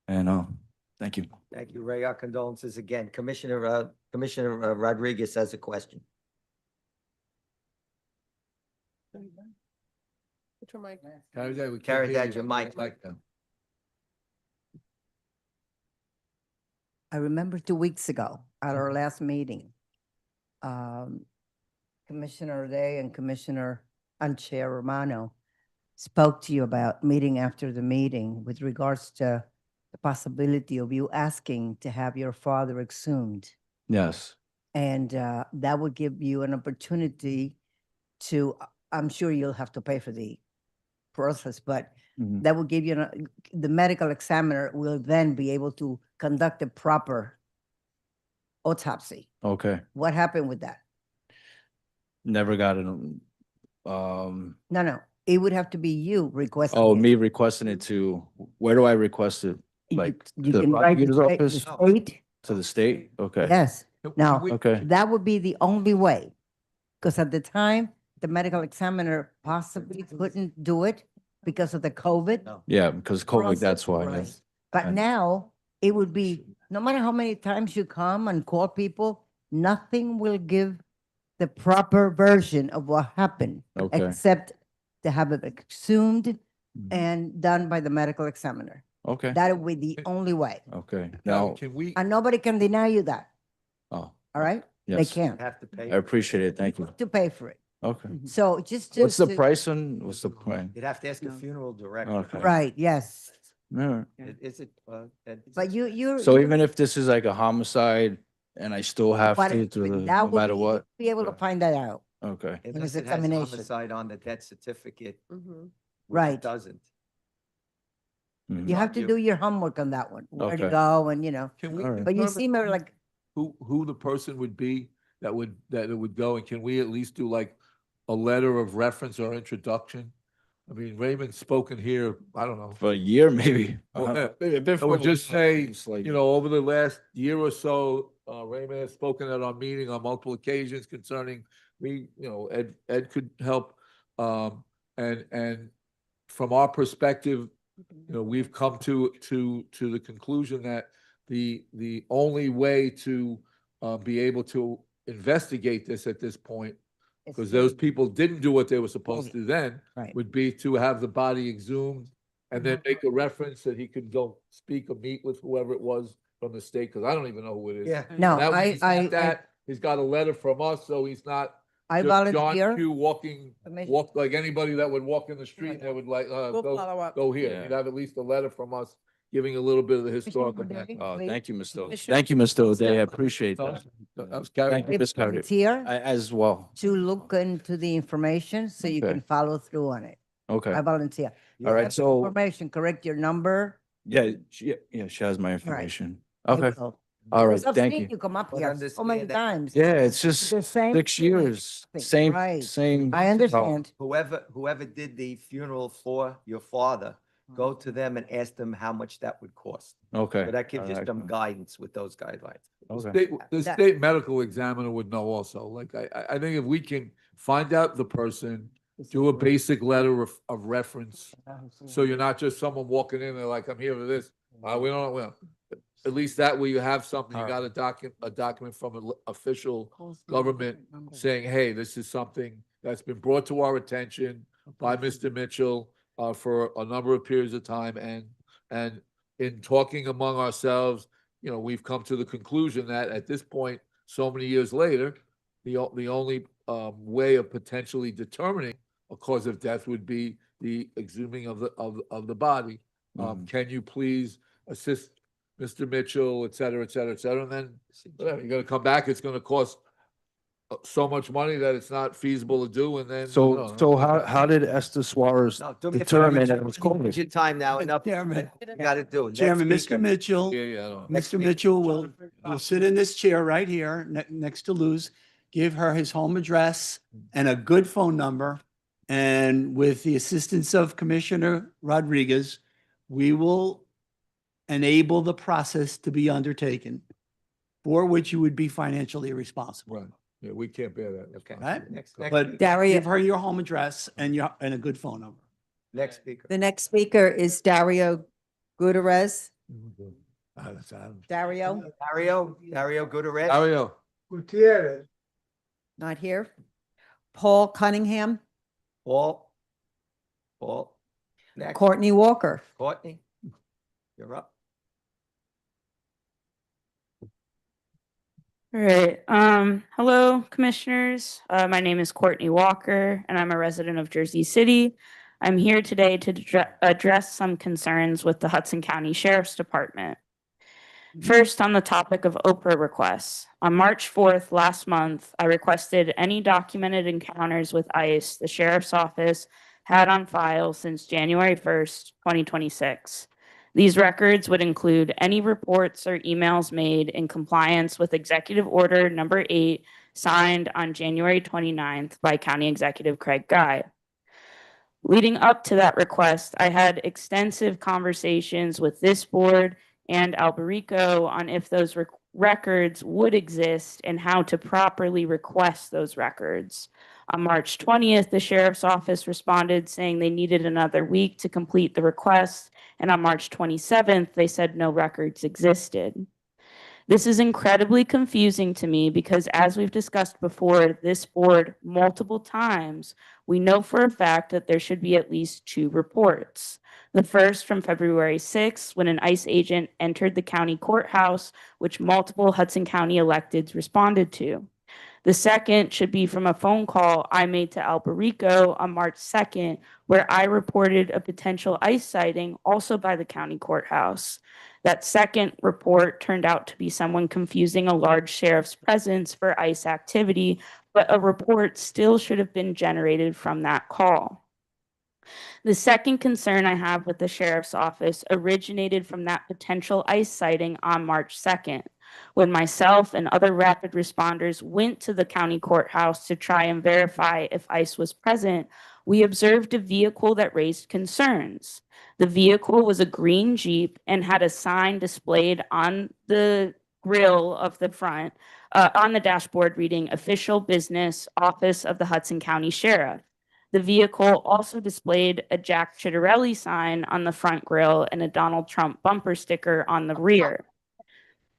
S15: And thank you.
S4: Thank you, Ray. Our condolences again. Commissioner Rodriguez has a question.
S13: Put your mic.
S4: Carry that, your mic.
S1: I remember 2 weeks ago at our last meeting, Commissioner Day and Chair Romano spoke to you about meeting after the meeting with regards to the possibility of you asking to have your father exhumed.
S15: Yes.
S1: And that would give you an opportunity to, I'm sure you'll have to pay for the process, but that will give you, the medical examiner will then be able to conduct a proper autopsy.
S15: Okay.
S1: What happened with that?
S15: Never got it.
S1: No, it would have to be you requesting.
S15: Oh,
S1: it.
S15: me requesting it to, where do I request it? Like
S1: You
S15: to the
S1: can write the
S15: prosecutor's
S1: state-
S15: office?
S1: the state.
S15: To the state? Okay.
S1: Yes. Now,
S15: Okay.
S1: that would be the only way. Because at the time, the medical examiner possibly couldn't do it because of the COVID.
S15: Yeah, because COVID,
S1: process,
S15: that's why.
S1: right.
S15: Yes.
S1: But
S15: And-
S1: now it would be, no matter how many times you come and call people, nothing will give the proper version of what happened.
S15: Okay.
S1: Except to have it exhumed and done by the medical examiner.
S15: Okay.
S1: That would be the only way.
S15: Okay.
S5: Now,
S15: Now,
S5: can we,
S1: And nobody can deny you that,
S15: oh,
S1: all right? They
S15: yes.
S1: can't,
S4: Have to pay.
S15: I appreciate it. Thank you.
S1: to pay for it.
S15: Okay.
S1: So just.
S15: What's the
S1: to-
S15: price on, what's the price?
S4: You'd have to ask a funeral director.
S15: Okay.
S1: Right, yes.
S15: All right.
S4: Is it?
S1: But you're.
S15: So even if this is like a homicide and I still have
S1: But
S15: to, through the,
S1: that
S15: no
S1: would
S15: matter
S1: be-
S15: what?
S1: Be able to find that out.
S15: Okay.
S4: Unless
S1: his
S4: it has
S1: examination.
S4: homicide on the death certificate.
S13: Mhm.
S4: which
S1: Right.
S4: It doesn't.
S15: Mhm.
S1: You have to do your homework on that one, where to
S15: Okay.
S1: go and,
S5: can we?
S15: All right.
S1: but you
S5: determine
S1: seem like,
S5: who the person would be that it would go, and can we at least do like a letter of reference or introduction I mean, Raymond's spoken here, I don't know.
S15: For a year, maybe.
S5: Well,
S15: Maybe
S5: I would just say,
S15: it's like-
S5: over the last year or so, Raymond has spoken at our meeting on multiple occasions concerning Ed could help. And from our perspective, we've come to the conclusion that the only way to be able to investigate this at this point, because those people didn't do what they were supposed to then,
S1: Right.
S5: would be to have the body exhumed and then make a reference that he could go speak or meet with whoever it was from the state, because I don't even know who it is.
S4: Yeah.
S1: No,
S5: That way
S1: I,
S5: he's got
S1: I,
S5: that. He's got a letter from us, so he's not
S1: I
S5: just John
S1: volunteer.
S5: Q walk like anybody that would walk in the street and they would like,
S13: We'll follow up.
S5: go here.
S15: Yeah.
S5: You'd have at least a letter from us giving a little bit of the historical
S1: Commissioner
S5: background.
S1: Rodriguez?
S15: Thank you, Mr. O'Day.
S13: Commissioner-
S15: Thank you, Mr. O'Day. I appreciate
S5: No,
S15: that.
S5: that was Gary.
S15: Thank you, Ms. Carter.
S1: Volunteer
S15: As well.
S1: to look into the information so you
S15: Okay.
S1: can follow through on it.
S15: Okay.
S1: I volunteer. You
S15: All right,
S1: have
S15: so-
S1: Information, correct your number.
S15: Yeah, she has my information.
S1: I
S15: Okay.
S1: will.
S15: All right,
S1: Because I've
S15: thank
S1: seen
S15: you.
S1: You come up
S4: But
S1: here so many
S4: understand that-
S1: times.
S15: Yeah, it's just
S1: The same
S15: 6 years.
S1: thing,
S15: Same,
S1: right.
S15: same.
S1: I understand.
S4: Whoever did the funeral for your father, go to them and ask them how much that would cost.
S15: Okay.
S4: So that gives you
S15: All right.
S4: some guidance with those guidelines.
S15: Okay.
S5: The
S1: That-
S5: state medical examiner would know also. Like, I think if we can find out the person, do a basic letter of reference. So you're not just someone walking in there like, I'm here for this. We don't know. At least that way you have something, you got a document from an official government saying, hey, this is something that's been brought to our attention by Mr. Mitchell for a number of periods of time. And in talking among ourselves, we've come to the conclusion that at this point, so many years later, the only way of potentially determining a cause of death would be the exhuming of the body. Can you please assist Mr. Mitchell, et cetera, et cetera, et cetera? And then whatever, you're gonna come back, it's gonna cost so much money that it's not feasible to do, and then.
S15: So how did Esther Suarez
S4: No, do me a favor,
S15: determine that it was
S4: Use
S15: COVID?
S4: your time now, enough.
S3: Chairman.
S4: You gotta do. Next
S3: Chairman, Mr.
S4: speaker.
S3: Mitchell,
S5: Yeah, I don't.
S3: Mr. Mitchell will sit in this chair right here, next to Luz, give her his home address and a good phone number. And with the assistance of Commissioner Rodriguez, we will enable the process to be undertaken for which you would be financially responsible.
S5: Right, yeah, we can't bear that.
S4: Okay.
S3: Right?
S4: Next
S3: But
S1: Daria-
S3: give her your home address and a good phone number.
S4: speaker.
S1: The next speaker is Dario Gutierrez.
S5: That's Adam.
S1: Dario,
S4: Dario Gutierrez.
S5: Ariel,
S6: Gutierrez.
S1: not here. Paul Cunningham,
S4: Paul. Next.
S1: Courtney Walker.
S4: Courtney. You're up.
S9: All right. Hello, commissioners. My name is Courtney Walker, and I'm a resident of Jersey City. I'm here today to address some concerns with the Hudson County Sheriff's Department. First, on the topic of Oprah requests. On March 4th last month, I requested any documented encounters with ICE the Sheriff's Office had on file since January 1st, 2026. These records would include any reports or emails made in compliance with Executive Order Number 8, signed on January 29th by County Executive Craig Guy. Leading up to that request, I had extensive conversations with this board and Alberico on if those records would exist and how to properly request those records. On March 20th, the Sheriff's Office responded saying they needed another week to complete the request, and on March 27th, they said no records existed. This is incredibly confusing to me because, as we've discussed before, this board multiple times, we know for a fact that there should be at least 2 reports. The first from February 6th, when an ICE agent entered the county courthouse, which multiple Hudson County electeds responded to. The second should be from a phone call I made to Alberico on March 2nd, where I reported a potential ICE sighting also by the county courthouse. That second report turned out to be someone confusing a large sheriff's presence for ICE activity, but a report still should have been generated from that call. The second concern I have with the Sheriff's Office originated from that potential ICE sighting on March 2nd, when myself and other rapid responders went to the county courthouse to try and verify if ICE was present. we observed a vehicle that raised concerns. The vehicle was a green Jeep and had a sign displayed on the grill of the front, on the dashboard reading Official Business Office of the Hudson County Sheriff. The vehicle also displayed a Jack Chitterelli sign on the front grille and a Donald Trump bumper sticker on the rear.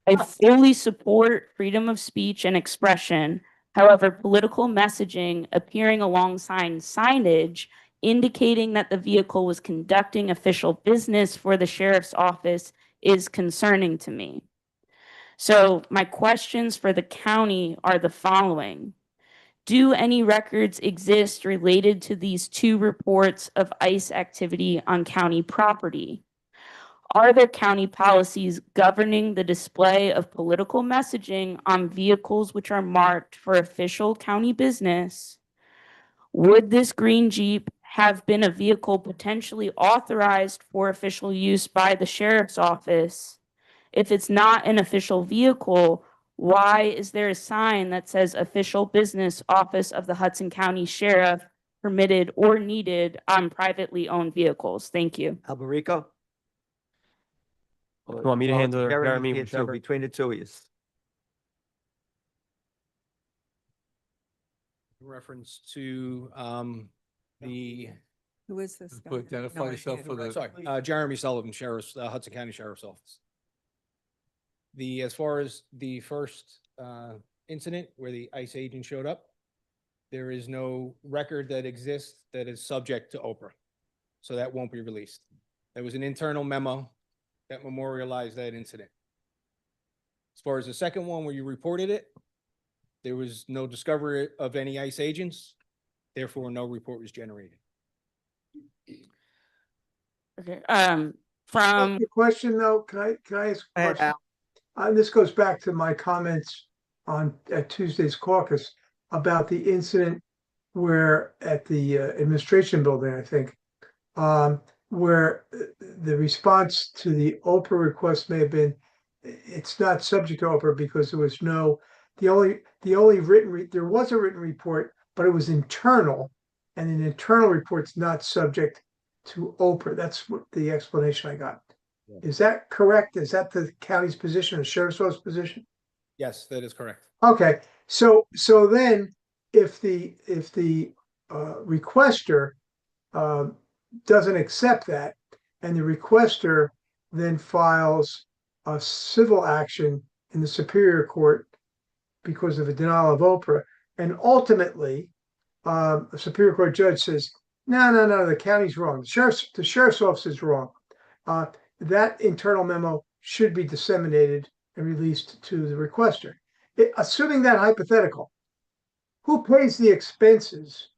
S9: I fully support freedom of speech and expression. However, political messaging appearing alongside signage indicating that the vehicle was conducting official business for the sheriff's office is concerning to me. So my questions for the county are the following. Do any records exist related to these two reports of ICE activity on county property? Are there county policies governing the display of political messaging on vehicles which are marked for official county business? Would this green Jeep have been a vehicle potentially authorized for official use by the sheriff's office? If it's not an official vehicle, why is there a sign that says official business office of the Hudson County Sheriff permitted or needed on privately owned vehicles? Thank you.
S4: Alberico?
S2: You want me to handle it, or Jeremy,
S4: Here too,
S2: whichever?
S4: between the two of you.
S16: Reference to the,
S1: Who is this guy?
S5: But identify yourself for the.
S16: sorry, Jeremy Sullivan, Sheriff's, Hudson County Sheriff's Office. As far as the first incident where the ICE agent showed up, there is no record that exists that is subject to Oprah. So that won't be released. There was an internal memo that memorialized that incident. As far as the second one where you reported it, there was no discovery of any ICE agents, therefore no report was generated.
S9: Okay. From
S6: The question though, can I ask a
S4: Go ahead,
S6: question? This goes back to my comments at Tuesday's caucus about the incident where at the administration building, I think, where the response to the Oprah request may have been, it's not subject to Oprah because there was no, the only written, there was a written report, but it was internal, and an internal report's not subject to Oprah. That's what the explanation I got. Is that correct? Is that the county's position or sheriff's office position?
S16: Yes, that is correct.
S6: Okay, so then if the requester doesn't accept that, and the requester then files a civil action in the Superior Court because of a denial of Oprah, and ultimately a Superior Court judge says, no, the county's wrong. The sheriff's office is wrong. That internal memo should be disseminated and released to the requester. Assuming that hypothetical, who pays the expenses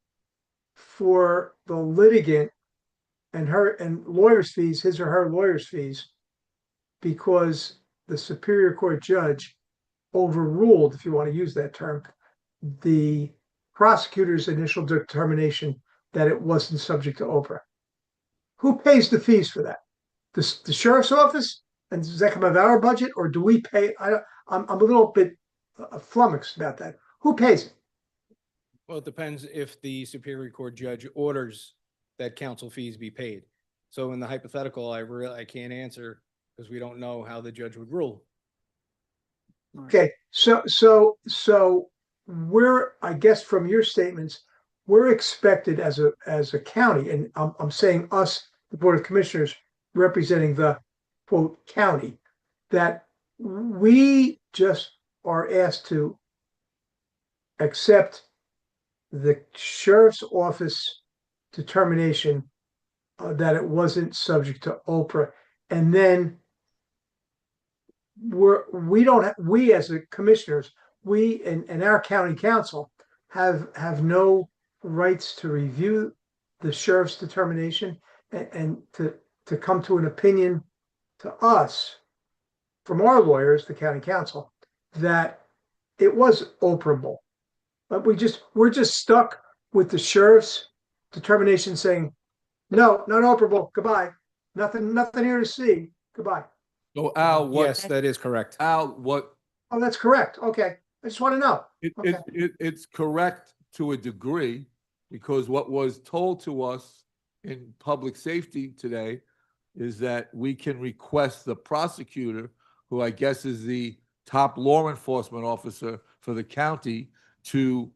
S6: for the litigant and lawyer's fees, his or her lawyer's fees, because the Superior Court judge overruled, if you want to use that term, the prosecutor's initial determination that it wasn't subject to Oprah? Who pays the fees for that? The sheriff's office? And does that come out of our budget, or do we pay? I'm a little bit flummoxed about that. Who pays it?
S16: Well, it depends if the Superior Court judge orders that counsel fees be paid. So in the hypothetical, I can't answer because we don't know how the judge would rule.
S6: Okay, so we're, I guess from your statements, we're expected as a county, and I'm saying us, the Board of Commissioners, representing the quote county, that we just are asked to accept the sheriff's office determination that it wasn't subject to Oprah, and then we as the commissioners, we and our county council have no rights to review the sheriff's determination and to come to an opinion to us from our lawyers, the county council, that it was Oprahable. But we're just stuck with the sheriff's determination saying, no, not Oprahable, goodbye. Nothing here to see. Goodbye.
S5: So Al,
S16: Yes, that is correct.
S5: Al, what,
S6: Oh, that's correct. Okay. I just want to know. Okay.
S5: it's correct to a degree, because what was told to us in public safety today is that we can request the prosecutor, who I guess is the top law enforcement officer for the county, to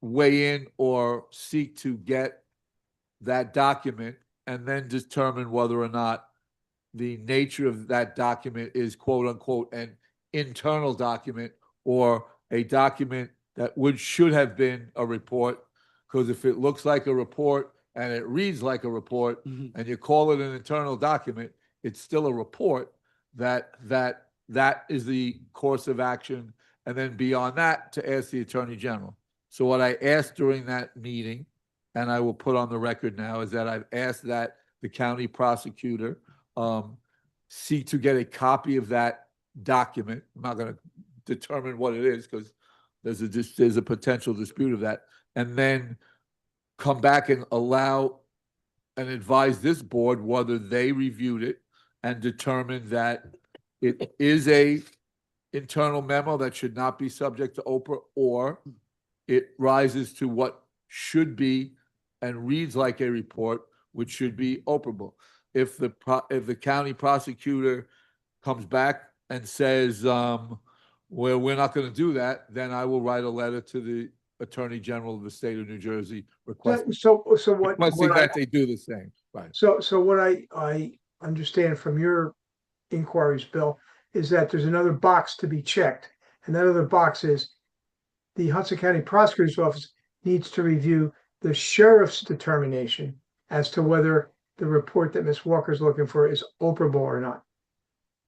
S5: weigh in or seek to get that document and then determine whether or not the nature of that document is quote unquote an internal document or a document that should have been a report. Because if it looks like a report and it reads like a report and you call it an internal document, it's still a report. That is the course of action. And then beyond that, to ask the Attorney General. So what I asked during that meeting, and I will put on the record now, is that I've asked that the county prosecutor seek to get a copy of that document. I'm not going to determine what it is because there's a potential dispute of that, and then come back and allow and advise this board whether they reviewed it and determined that it is a internal memo that should not be subject to Oprah, or it rises to what should be and reads like a report, which should be operable. If the county prosecutor comes back and says, well, we're not going to do that, then I will write a letter to the Attorney General of the state of New Jersey requesting that they do the same. Right.
S6: So what I understand from your inquiries, Bill, is that there's another box to be checked. And that other box is the Hudson County Prosecutor's Office needs to review the sheriff's determination as to whether the report that Ms. Walker's looking for is operable or not.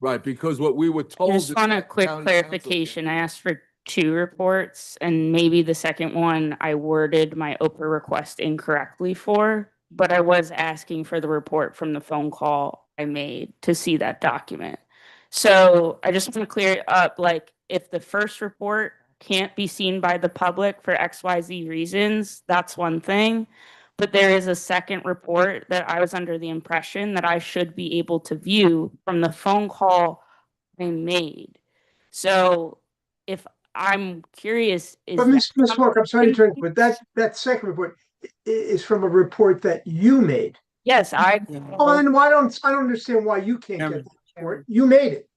S5: Right, because what we were told.
S9: I just want a quick clarification. I asked for 2 reports, and maybe the second one I worded my Oprah request incorrectly for, but I was asking for the report from the phone call I made to see that document. So I just want to clear it up, like if the first report can't be seen by the public for XYZ reasons, that's one thing. But there is a second report that I was under the impression that I should be able to view from the phone call I made. So if I'm curious,
S6: But Ms. Walker, I'm sorry to turn, but that second report is from a report that you made.
S9: Yes, I.
S6: Oh, and I don't understand why you can't get that report. You made it.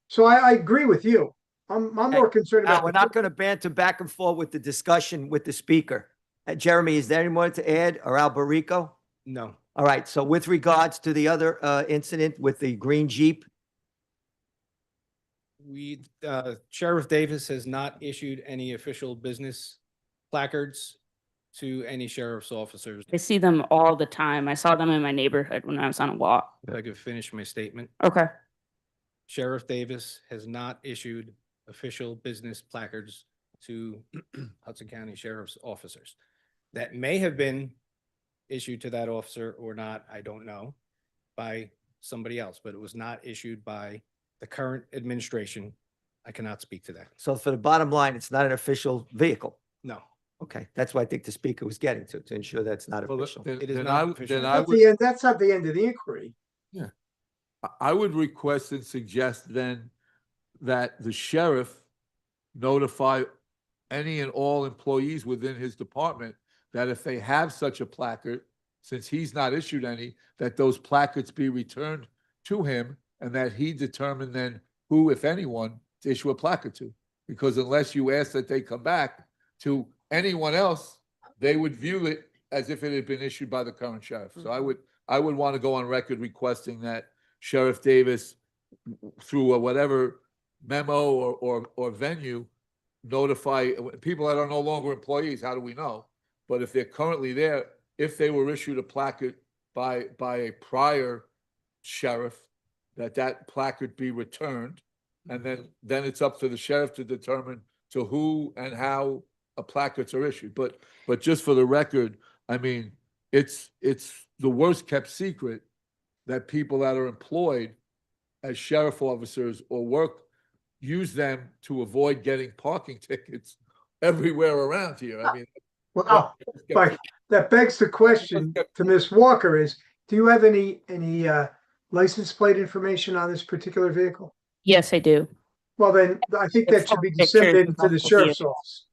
S6: So I agree with you. I'm more concerned about.
S4: We're not going to banter back and forth with the discussion with the speaker. Jeremy, is there any more to add, or Alberico?
S16: No.
S4: All right. So with regards to the other incident with the green Jeep,
S16: Sheriff Davis has not issued any official business placards to any sheriff's officers.
S9: I see them all the time. I saw them in my neighborhood when I was on a walk.
S16: If I could finish my statement.
S9: Okay.
S16: Sheriff Davis has not issued official business placards to Hudson County Sheriff's officers. That may have been issued to that officer or not, I don't know, by somebody else, but it was not issued by the current administration. I cannot speak to that.
S4: so for the bottom line, it's not an official vehicle.
S16: No.
S4: Okay, that's what I think the speaker was getting to ensure that's not
S5: Well,
S4: official.
S16: It is
S5: then
S16: not
S5: I
S16: official.
S5: would,
S6: That's not the end of the inquiry.
S5: I would request and suggest then that the sheriff notify any and all employees within his department that if they have such a placard, since he's not issued any, that those placards be returned to him and that he determine then who, if anyone, to issue a placard to. Because unless you ask that they come back to anyone else, they would view it as if it had been issued by the current sheriff. So I would want to go on record requesting that Sheriff Davis, through whatever memo or venue, notify people that are no longer employees. How do we know? But if they're currently there, if they were issued a placard by a prior sheriff, that placard be returned, and then it's up to the sheriff to determine to who and how placards are issued. But just for the record, I mean, it's the worst kept secret that people that are employed as sheriff officers or use them to avoid getting parking tickets everywhere around here. I mean,
S6: Well, but that begs the question to Ms. Walker is, do you have any license plate information on this particular vehicle?
S9: Yes, I do.
S6: Well, then I think that should be disseminated to the sheriff's office.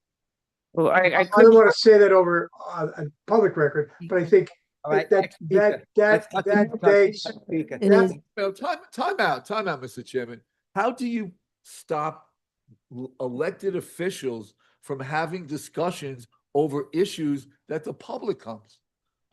S9: Well, I
S6: I
S9: could
S6: don't
S9: be-
S6: want to say that over a public record, but I think
S4: All right,
S6: that
S4: next speaker. Let's cut the-
S6: that begs.
S4: Speaker.
S1: It is,
S5: No, time out, Mr. Chairman. How do you stop elected officials from having discussions over issues that the public comes?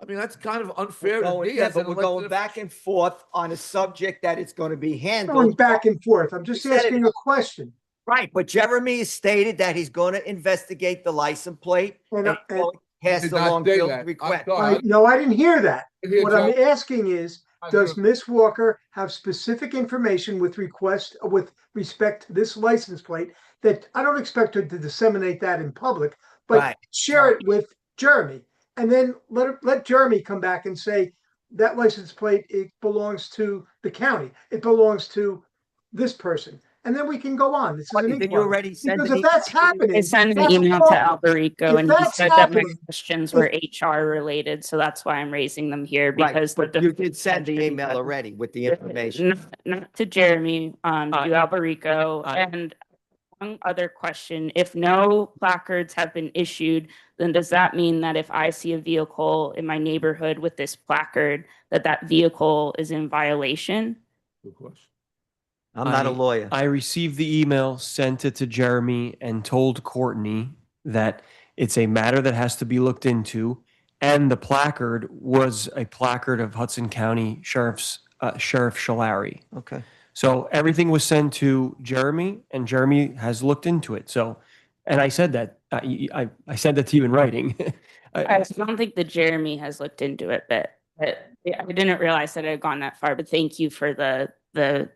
S5: I mean, that's kind of unfair to me
S4: Yeah,
S5: as an
S4: but we're going
S5: elected.
S4: back and forth on a subject that it's going to be
S6: Going
S4: handled.
S6: back and forth. I'm just
S4: You said it.
S6: asking a question.
S4: Right, but Jeremy has stated that he's going to investigate the license plate
S6: And-
S4: and
S6: and-
S4: pass
S5: Did not
S4: along
S5: say
S4: Bill's
S5: that. I'm
S4: request.
S5: sorry.
S6: No, I didn't hear that.
S5: Here,
S6: What I'm
S5: Joe.
S6: asking is, does Ms. Walker have specific information with respect to this license plate that I don't expect her to disseminate that in public, but
S4: Right.
S6: share it with Jeremy, and then let Jeremy come back and say that license plate, it belongs to the county, it belongs to this person, and then we can go on. This is an
S4: Did you
S6: inquiry.
S4: already send
S6: Because
S4: an
S6: if that's
S4: email?
S6: happening,
S9: I sent an
S6: that's a
S9: email to
S6: problem.
S9: Alberico
S6: If
S9: and he
S6: that's
S9: said that my
S6: happening,
S9: questions were HR related, so that's why I'm raising them here
S4: Right,
S9: because the
S4: but you did send the
S9: defense-
S4: email already with the information.
S9: Not to Jeremy, to Alberico, and one other question, if no placards have been issued, then does that mean that if I see a vehicle in my neighborhood with this placard, that vehicle is in violation?
S5: Good question.
S4: I'm not a lawyer.
S2: I received the email, sent it to Jeremy, and told Courtney that it's a matter that has to be looked into. And the placard was a placard of Hudson County Sheriff Shalari.
S4: Okay.
S2: So everything was sent to Jeremy, and Jeremy has looked into it. So, and I said that I said that to you in writing.
S9: I don't think that Jeremy has looked into it, but I didn't realize that it had gone that far. But thank you for the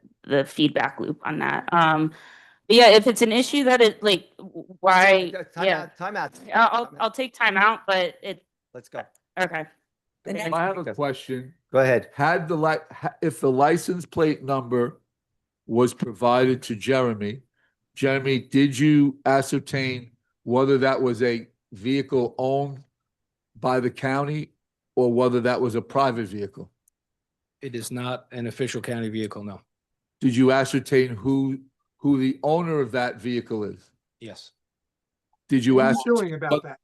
S9: feedback loop on that. But yeah, if it's an issue that it like, why? Yeah,
S4: Time out.
S9: I'll take time out, but it.
S4: Let's go.
S9: Okay.
S1: the next,
S5: I have a question.
S4: Go ahead.
S5: Had if the license plate number was provided to Jeremy, did you ascertain whether that was a vehicle owned by the county or whether that was a private vehicle?
S16: It is not an official county vehicle, no.
S5: Did you ascertain who the owner of that vehicle is?
S16: Yes.
S5: Did you
S6: what are
S5: ask?
S6: you doing about that?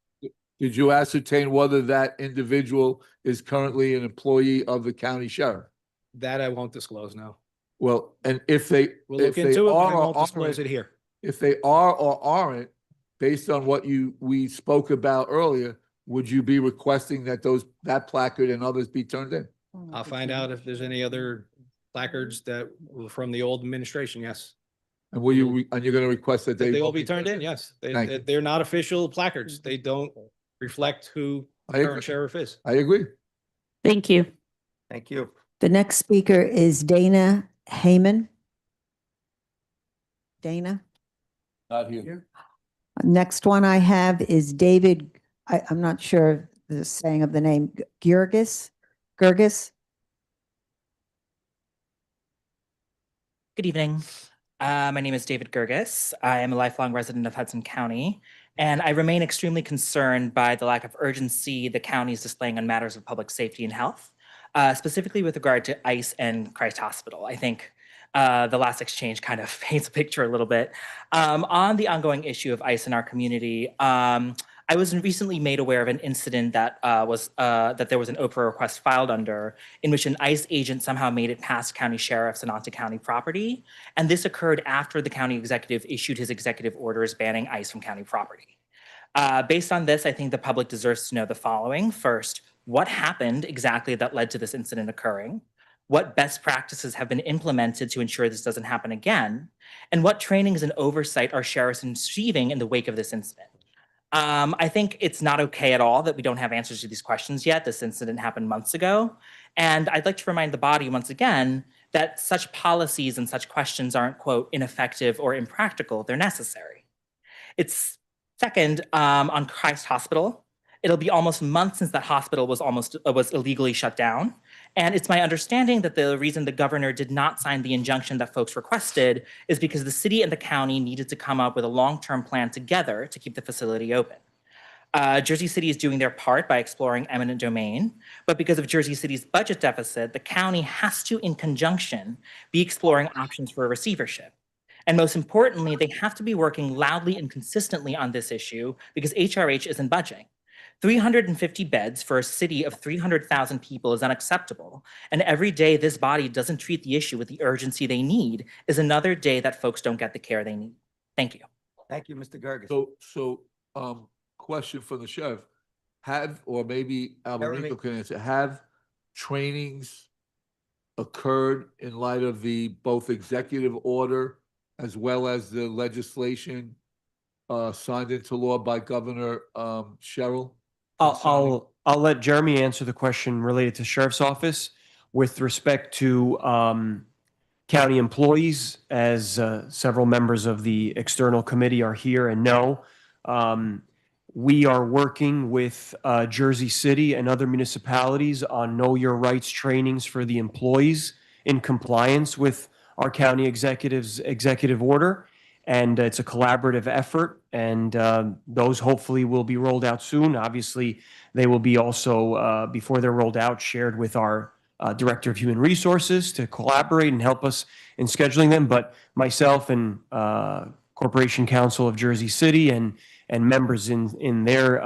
S5: Did you ascertain whether that individual is currently an employee of the county sheriff?
S16: That I won't disclose now.
S5: Well, and if they
S16: We'll look into it, but I won't disclose it here.
S5: if they are or aren't, based on what we spoke about earlier, would you be requesting that that placard and others be turned in?
S16: I'll find out if there's any other placards that were from the old administration, yes.
S5: And will you, and you're gonna request that
S16: They will be turned in, yes.
S5: Thank you.
S16: They're not official placards. They don't reflect who
S5: I
S16: the
S5: agree.
S16: current sheriff is.
S5: I agree.
S9: Thank you.
S4: Thank you.
S1: the next speaker is Dana Heyman. Dana.
S5: Not here.
S1: Next one I have is David, I'm not sure of the saying of the name, Gergis.
S17: Good evening. My name is David Gergis. I am a lifelong resident of Hudson County, and I remain extremely concerned by the lack of urgency the county is displaying on matters of public safety and health, specifically with regard to ICE and Christ Hospital. I think the last exchange kind of paints a picture a little bit. On the ongoing issue of ICE in our community, I was recently made aware of an incident that that there was an OPRA request filed under, in which an ICE agent somehow made it past county sheriffs and onto county property. And this occurred after the county executive issued his executive orders banning ICE from county property. Based on this, I think the public deserves to know the following. First, what happened exactly that led to this incident occurring? What best practices have been implemented to ensure this doesn't happen again? And what trainings and oversight are sheriffs receiving in the wake of this incident? I think it's not okay at all that we don't have answers to these questions yet. This incident happened months ago. And I'd like to remind the body once again that such policies and such questions aren't, quote, ineffective or impractical, they're necessary. It's second, on Christ Hospital. It'll be almost months since that hospital was illegally shut down. And it's my understanding that the reason the governor did not sign the injunction that folks requested is because the city and the county needed to come up with a long-term plan together to keep the facility open. Jersey City is doing their part by exploring eminent domain, but because of Jersey City's budget deficit, the county has to, in conjunction, be exploring options for a receivership. And most importantly, they have to be working loudly and consistently on this issue because HRH isn't budging. 350 beds for a city of 300,000 people is unacceptable. And every day this body doesn't treat the issue with the urgency they need is another day that folks don't get the care they need. Thank you.
S4: Thank you, Mr. Gerges.
S5: Question for the sheriff. Or maybe
S4: Jeremy.
S5: Alberico can answer, have trainings occurred in light of the both executive order as well as the legislation signed into law by Governor Sherrill?
S2: I'll let Jeremy answer the question related to sheriff's office with respect to county employees, as several members of the external committee are here and know. We are working with Jersey City and other municipalities on Know Your Rights trainings for the employees in compliance with our county executive's executive order. And it's a collaborative effort, and those hopefully will be rolled out soon. Obviously, they will be also, before they're rolled out, shared with our Director of Human Resources to collaborate and help us in scheduling them. But myself and Corporation Council of Jersey City and members in their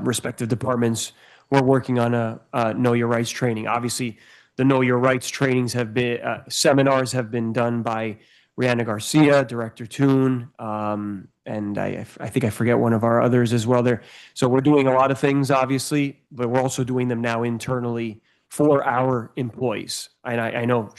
S2: respective departments, we're working on a Know Your Rights training. Obviously, the Know Your Rights trainings have been, seminars have been done by Rihanna Garcia, Director Toon, and I think I forget one of our others as well there. So we're doing a lot of things, obviously, but we're also doing them now internally for our employees. And I know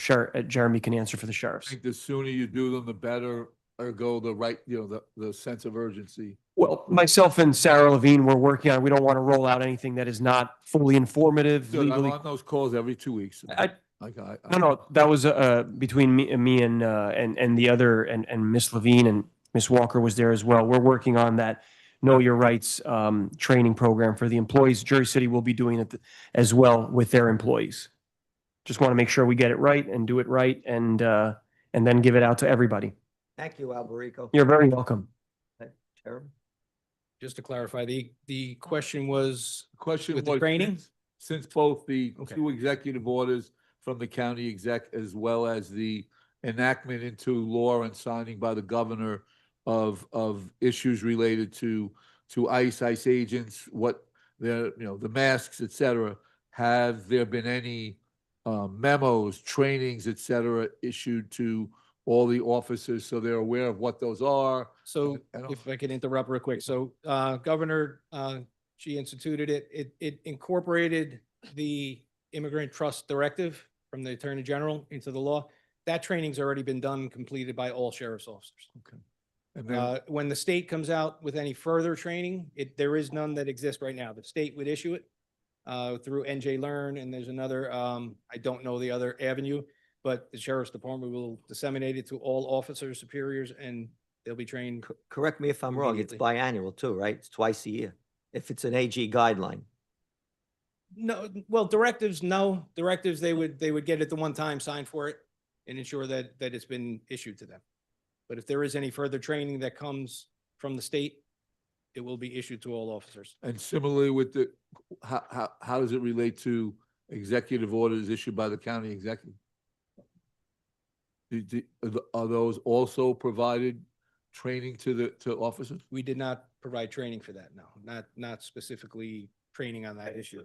S2: Jeremy can answer for the
S5: I
S2: sheriffs.
S5: think the sooner you do them, the better, or go the right, the sense of urgency.
S2: Well, myself and Sarah Levine, we're working on, we don't want to roll out anything that is not fully informative,
S5: Good, I'm
S2: legally.
S5: on those calls every 2 weeks.
S2: No, that was between me and the other, and Miss Levine, and Miss Walker was there as well. We're working on that Know Your Rights training program for the employees. Jersey City will be doing it as well with their employees. Just want to make sure we get it right and do it right, and then give it out to everybody.
S4: Thank you, Alberico.
S2: You're very welcome.
S4: Jeremy?
S16: Just to clarify, the question was
S5: Question
S16: with the
S5: was,
S16: training?
S5: since both the
S16: Okay.
S5: two executive orders from the county exec as well as the enactment into law and signing by the governor of issues related to ICE agents, what the masks, et cetera, have there been any memos, trainings, et cetera, issued to all the officers so they're aware of what those are?
S16: So if I could interrupt real quick. So Governor, she instituted it. It incorporated the Immigrant Trust Directive from the Attorney General into the law. That training's already been done, completed by all sheriff's officers.
S5: Okay. And then,
S16: When the state comes out with any further training, there is none that exists right now. The state would issue it through NJ Learn, and there's another, I don't know the other avenue, but the sheriff's department will disseminate it to all officers, superiors, and they'll be trained.
S4: Correct me if I'm wrong, it's
S16: Immediately.
S4: biannual too, right? It's twice a year. If it's an AG guideline.
S16: No, well, directives, no. Directives, they would get it the one time, sign for it, and ensure that it's been issued to them. But if there is any further training that comes from the state, it will be issued to all officers.
S5: and similarly with how does it relate to executive orders issued by the county executive? Are those also provided training to officers?
S16: We did not provide training for that, no, not specifically training on that issue.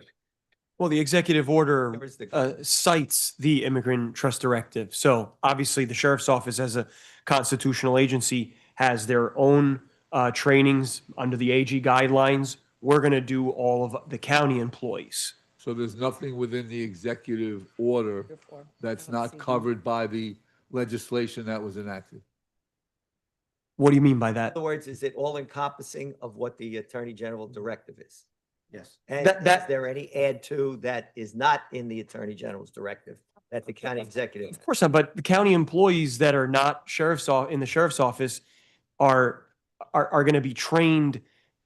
S2: Well, the executive order
S4: Where is the-
S2: cites the Immigrant Trust Directive. So obviously, the sheriff's office, as a constitutional agency, has their own trainings under the AG guidelines. We're going to do all of the county employees.
S5: So there's nothing within the executive order that's not covered by the legislation that was enacted?
S2: What do you mean by
S4: In
S2: that?
S4: other words, is it all encompassing of what the Attorney General directive is?
S16: Yes.
S4: And
S2: That-
S4: is there any add to that is not in the Attorney General's directive that the county executive?
S2: Of course not, but the county employees that are not in the sheriff's office are going to be trained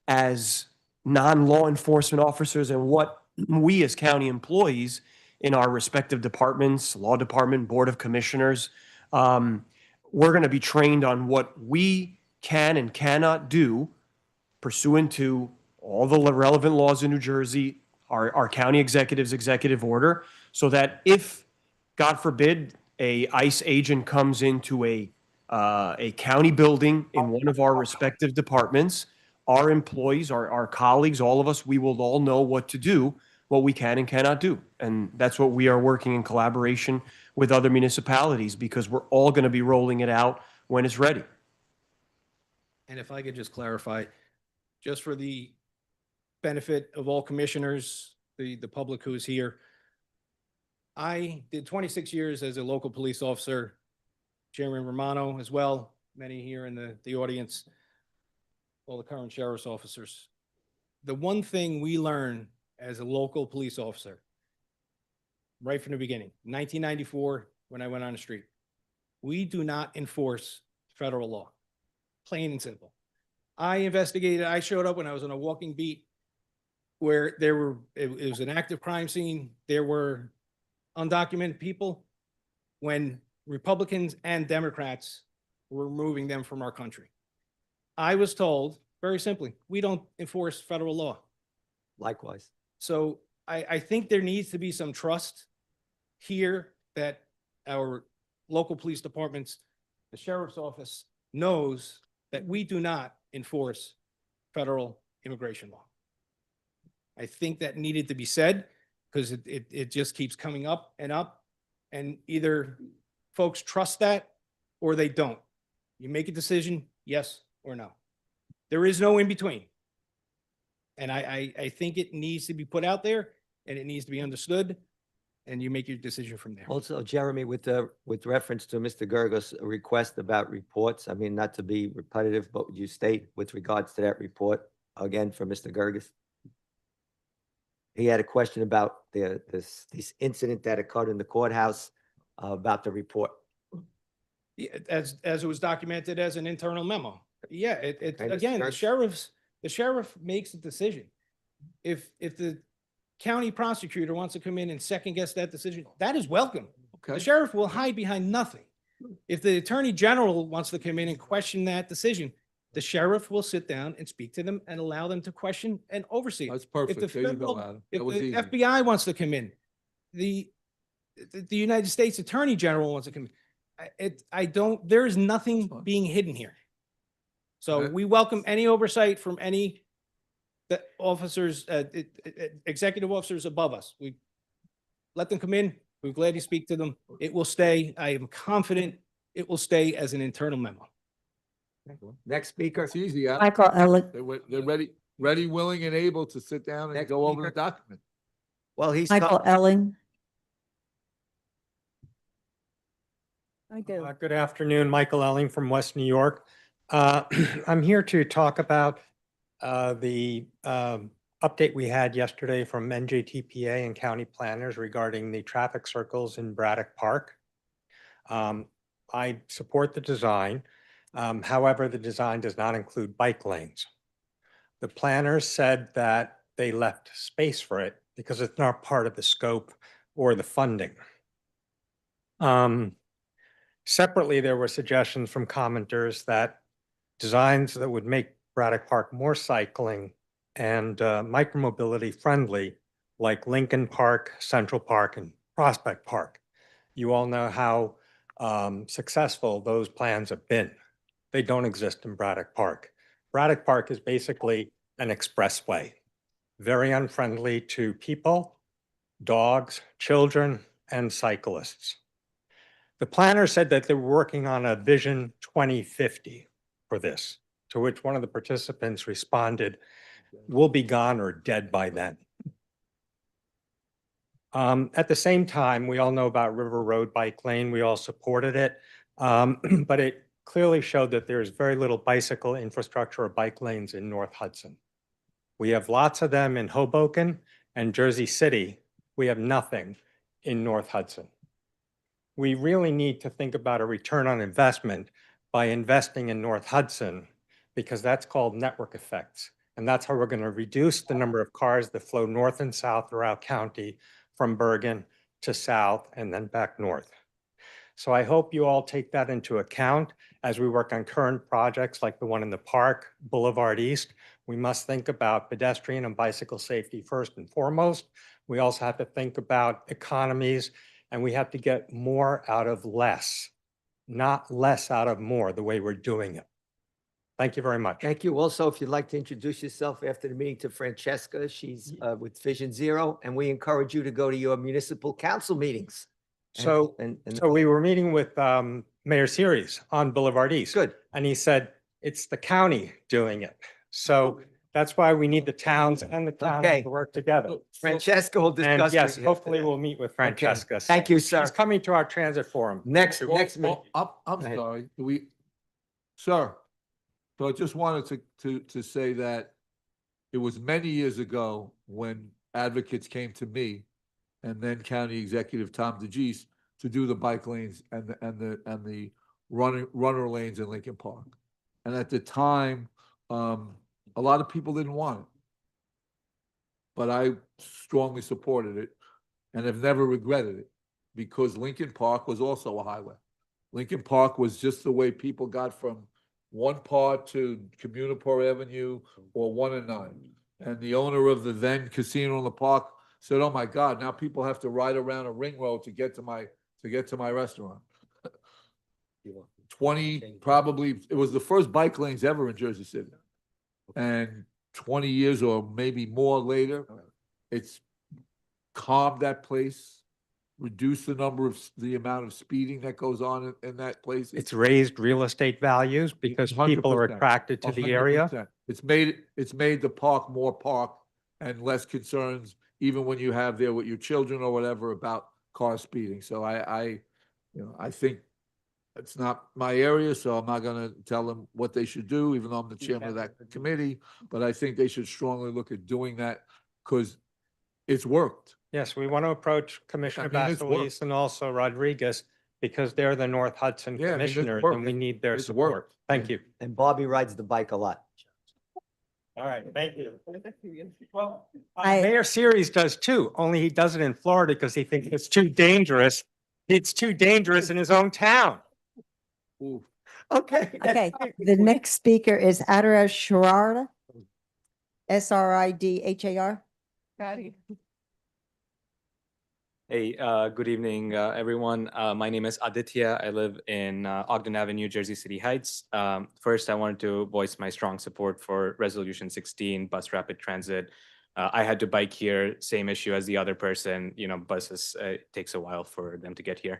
S2: as non-law enforcement officers, and what we as county employees in our respective departments, law department, board of commissioners, we're going to be trained on what we can and cannot do pursuant to all the relevant laws in New Jersey, our county executive's executive order, so that if, God forbid, a ICE agent comes into a a county building in one of our respective departments, our employees, our colleagues, all of us, we will all know what to do, what we can and cannot do. And that's what we are working in collaboration with other municipalities, because we're all going to be rolling it out when it's ready.
S16: And if I could just clarify, just for the benefit of all commissioners, the public who's here, I did 26 years as a local police officer, Chairman Romano as well, many here in the audience, all the current sheriff's officers. The one thing we learn as a local police officer, right from the beginning, 1994, when I went on the street, we do not enforce federal law, plain and simple. I showed up when I was on a walking beat where it was an active crime scene. There were undocumented people when Republicans and Democrats were removing them from our country. I was told, very simply, we don't enforce federal law.
S4: Likewise.
S16: So I think there needs to be some trust here that our local police departments, the sheriff's office knows that we do not enforce federal immigration law. I think that needed to be said because it just keeps coming up, and either folks trust that or they don't. You make a decision, yes or no. There is no in between. And I think it needs to be put out there and it needs to be understood, and you make your decision from there.
S4: Also, Jeremy, with reference to Mr. Gerges' request about reports, I mean, not to be repetitive, but would you state with regards to that report again for Mr. Gerges? He had a question about this incident that occurred in the courthouse about the report.
S16: Yeah, as it was documented as an internal memo. Yeah,
S4: Okay,
S16: again,
S4: Mr.
S16: the sheriff makes a decision. If the county prosecutor wants to come in and second guess that decision, that is welcome.
S5: Okay.
S16: The sheriff will hide behind nothing. If the attorney general wants to come in and question that decision, the sheriff will sit down and speak to them and allow them to question and oversee it.
S5: That's
S16: If
S5: perfect.
S16: the
S5: There you go,
S16: federal-
S5: Adam.
S16: If
S5: That was
S16: the
S5: easy.
S16: FBI wants to come in, the United States Attorney General wants to come in. There is nothing being hidden here. So
S5: Okay.
S16: we welcome any oversight from any officers, executive officers above us. We let them come in. We're glad to speak to them. It will stay. I am confident it will stay as an internal memo.
S4: Next speaker.
S5: It's easy, Adam.
S1: Michael Elling.
S5: They're ready, willing, and able to sit down and
S4: Next
S5: go over the
S4: speaker.
S5: document.
S4: Well, he's
S1: Michael Elling. I do.
S18: Good afternoon, Michael Elling from West New York. I'm here to talk about the update we had yesterday from NJTPA and county planners regarding the traffic circles in Braddock Park. I support the design. However, the design does not include bike lanes. The planners said that they left space for it because it's not part of the scope or the funding. Separately, there were suggestions from commenters that designs that would make Braddock Park more cycling and micromobility friendly, like Lincoln Park, Central Park, and Prospect Park. You all know how successful those plans have been. They don't exist in Braddock Park. Braddock Park is basically an expressway, very unfriendly to people, dogs, children, and cyclists. The planner said that they were working on a Vision 2050 for this, to which one of the participants responded, "We'll be gone or dead by then." At the same time, we all know about River Road Bike Lane. We all supported it, but it clearly showed that there's very little bicycle infrastructure or bike lanes in North Hudson. We have lots of them in Hoboken and Jersey City. We have nothing in North Hudson. We really need to think about a return on investment by investing in North Hudson, because that's called network effects. And that's how we're going to reduce the number of cars that flow north and south throughout county from Bergen to south and then back north. So I hope you all take that into account as we work on current projects like the one in the park, Boulevard East. We must think about pedestrian and bicycle safety first and foremost. We also have to think about economies, and we have to get more out of less. not less out of more, the way we're doing it. Thank you very much.
S4: Thank you. Also, if you'd like to introduce yourself after the meeting to Francesca, she's with Vision Zero, and we encourage you to go to your municipal council meetings.
S18: So, so we were meeting with Mayor Series on Boulevard East.
S4: Good.
S18: And he said, it's the county doing it. So that's why we need the towns and the county
S4: Okay.
S18: to work together.
S4: Francesca will
S18: And
S4: discuss.
S18: yes,
S4: with you.
S18: hopefully we'll meet with Francesca.
S4: Thank you, sir.
S18: She's coming to our transit forum.
S4: Next
S5: Well,
S4: meeting.
S5: I'm
S4: Go ahead.
S5: sorry, sir, so I just wanted to say that it was many years ago when advocates came to me and then County Executive Tom DeGeese to do the bike lanes and the runner lanes in Lincoln Park. And at the time, a lot of people didn't want it. But I strongly supported it and have never regretted it because Lincoln Park was also a highway. Lincoln Park was just the way people got from one part to Communipaw Avenue or 1 and 9. And the owner of the then casino in the park said, "Oh my God, now people have to ride around a ring road to get to my restaurant." 20, probably, it was the first bike lanes ever in Jersey City. And 20 years or maybe more later, it's calmed that place, reduced the amount of speeding that goes on in that place.
S18: It's raised real estate values because people are
S5: 100%.
S18: attracted to the area.
S5: 100%. It's made the park more park and less concerns, even when you have there with your children or whatever about car speeding. So I think it's not my area, so I'm not gonna tell them what they should do, even though I'm the chairman of that committee. But I think they should strongly look at doing that because it's worked.
S18: Yes, we want to approach Commissioner
S5: I mean, it's work.
S18: Bastelis and also Rodriguez because they're the North Hudson
S5: Yeah, I mean, it's
S18: commissioners
S5: work.
S18: and we need their
S5: It's
S18: support.
S5: work.
S18: Thank you.
S4: And Bobby rides the bike a lot.
S18: All right, thank you. Well,
S1: I-
S18: Mayor Series does too, only he does it in Florida because he thinks it's too dangerous. It's too dangerous in his own town.
S5: Ooh.
S4: Okay.
S1: Okay, the next speaker is Adara Sharada, Sridhar.
S19: Hey, good evening, everyone. My name is Aditya. I live in Ogden Avenue, Jersey City Heights. First, I wanted to voice my strong support for Resolution 16, bus rapid transit. I had to bike here, same issue as the other person. You know, buses, it takes a while for them to get here.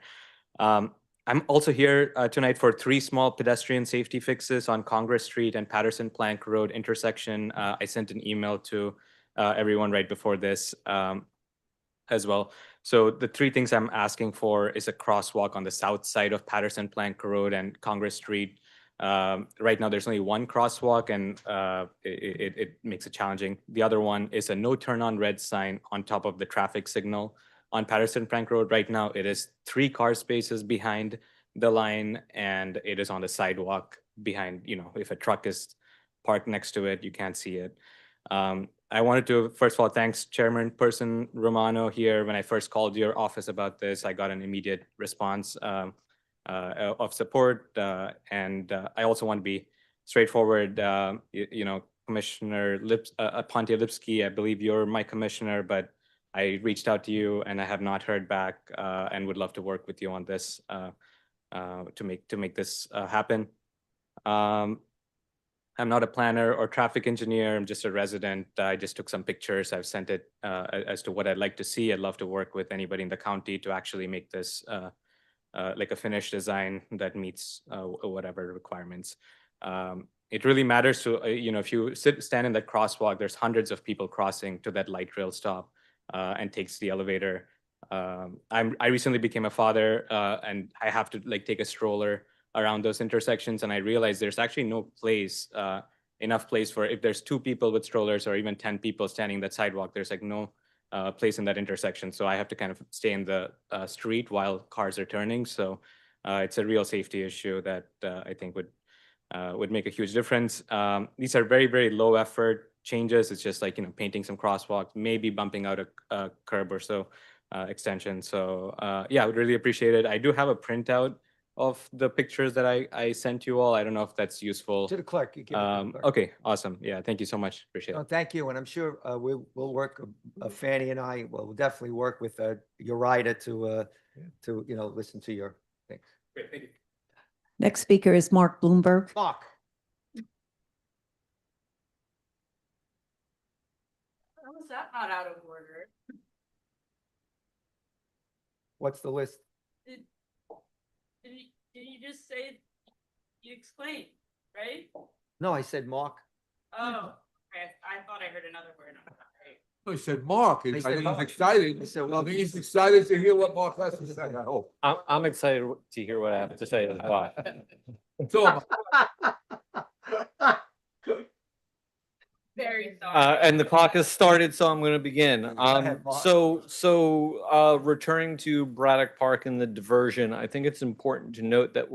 S19: I'm also here tonight for 3 small pedestrian safety fixes on Congress Street and Patterson Plank Road intersection. I sent an email to everyone right before this as well. So the 3 things I'm asking for is a crosswalk on the south side of Patterson Plank Road and Congress Street. Right now, there's only one crosswalk, and it makes it challenging. The other one is a no turn on red sign on top of the traffic signal on Patterson Plank Road. Right now, it is 3 car spaces behind the line, and it is on the sidewalk behind, you know, if a truck is parked next to it, you can't see it. I wanted to, first of all, thanks Chairman Person Romano here. When I first called your office about this, I got an immediate response of support. And I also want to be straightforward. You know, Commissioner Pontielipski, I believe you're my commissioner, but I reached out to you and I have not heard back and would love to work with you on this to make this happen. I'm not a planner or traffic engineer. I'm just a resident. I just took some pictures. I've sent it as to what I'd like to see. I'd love to work with anybody in the county to actually make this like a finished design that meets whatever requirements. It really matters to, you know, if you stand in that crosswalk, there's hundreds of people crossing to that light rail stop and takes the elevator. I recently became a father and I have to like take a stroller around those intersections, and I realized there's actually no place, enough place for if there's 2 people with strollers or even 10 people standing that sidewalk, there's like no place in that intersection. So I have to kind of stay in the street while cars are turning. So it's a real safety issue that I think would make a huge difference. These are very, very low effort changes. It's just like, you know, painting some crosswalks, maybe bumping out a curb or so extension. So yeah, I would really appreciate it. I do have a printout of the pictures that I sent you all. I don't know if that's useful.
S4: To the clerk. You give it to the clerk.
S19: Okay, awesome. Yeah, thank you so much. Appreciate
S4: No,
S19: it.
S4: thank you, and I'm sure we'll work. Fanny and I will definitely work with Uriah to you know, listen to your things.
S19: Great, thank you.
S1: Next speaker is Mark Bloomberg.
S4: Mark.
S9: How was that not out of order?
S4: What's the list?
S9: Did you just say, you explained, right?
S4: No, I said Mark.
S9: Oh, okay. I thought I heard another word. I'm sorry.
S5: I said Mark,
S4: I
S5: I
S4: said
S5: think he's
S4: Mark.
S5: excited.
S4: I said,
S5: I
S4: well,
S5: think he's excited to hear what Mark has to say. I hope.
S7: I'm excited to hear what I have to say as well.
S5: So,
S9: Very sorry.
S7: And the clock has started, so I'm going to begin.
S4: ahead, Mark.
S7: Returning to Braddock Park and the diversion, I think it's important to note that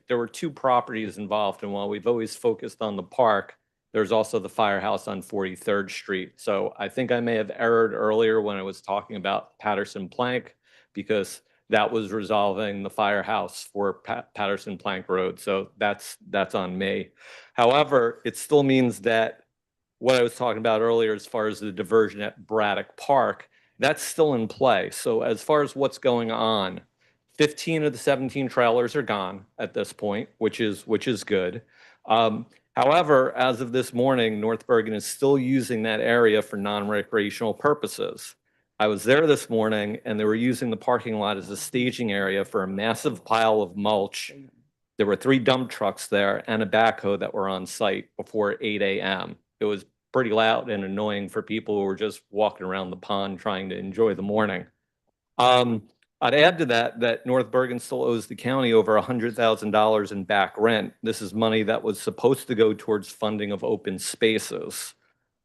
S7: there were two properties involved, and while we've always focused on the park, there's also the firehouse on 43rd Street. So I think I may have erred earlier when I was talking about Patterson Plank, because that was resolving the firehouse for Patterson Plank Road. So that's on me. However, it still means that what I was talking about earlier, as far as the diversion at Braddock Park, that's still in play. So as far as what's going on, 15 of the 17 trailers are gone at this point, which is good. However, as of this morning, North Bergen is still using that area for non-recreational purposes. I was there this morning and they were using the parking lot as a staging area for a massive pile of mulch. There were 3 dump trucks there and a backhoe that were on site before 8 a.m. It was pretty loud and annoying for people who were just walking around the pond trying to enjoy the morning. I'd add to that North Bergen still owes the county over $100,000 in back rent. This is money that was supposed to go towards funding of open spaces.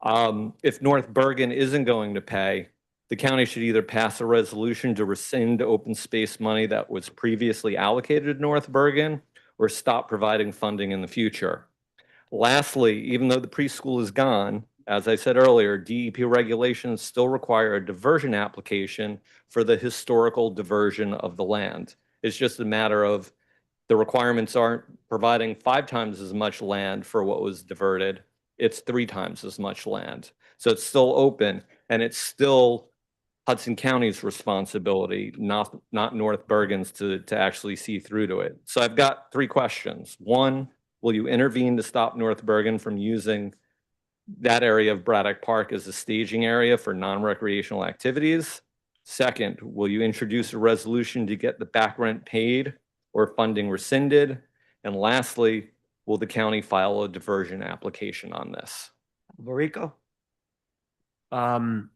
S7: If North Bergen isn't going to pay, the county should either pass a resolution to rescind open space money that was previously allocated to North Bergen or stop providing funding in the future. Lastly, even though the preschool is gone, as I said earlier, DEP regulations still require a diversion application for the historical diversion of the land. It's just a matter of the requirements aren't providing 5 times as much land for what was diverted. It's 3 times as much land. So it's still open and it's still Hudson County's responsibility, not North Bergen's to actually see through to it. So I've got 3 questions. 1, will you intervene to stop North Bergen from using that area of Braddock Park as a staging area for non-recreational activities? 2nd, will you introduce a resolution to get the back rent paid or funding rescinded? And lastly, will the county file a diversion application on this?
S4: Barico?
S2: I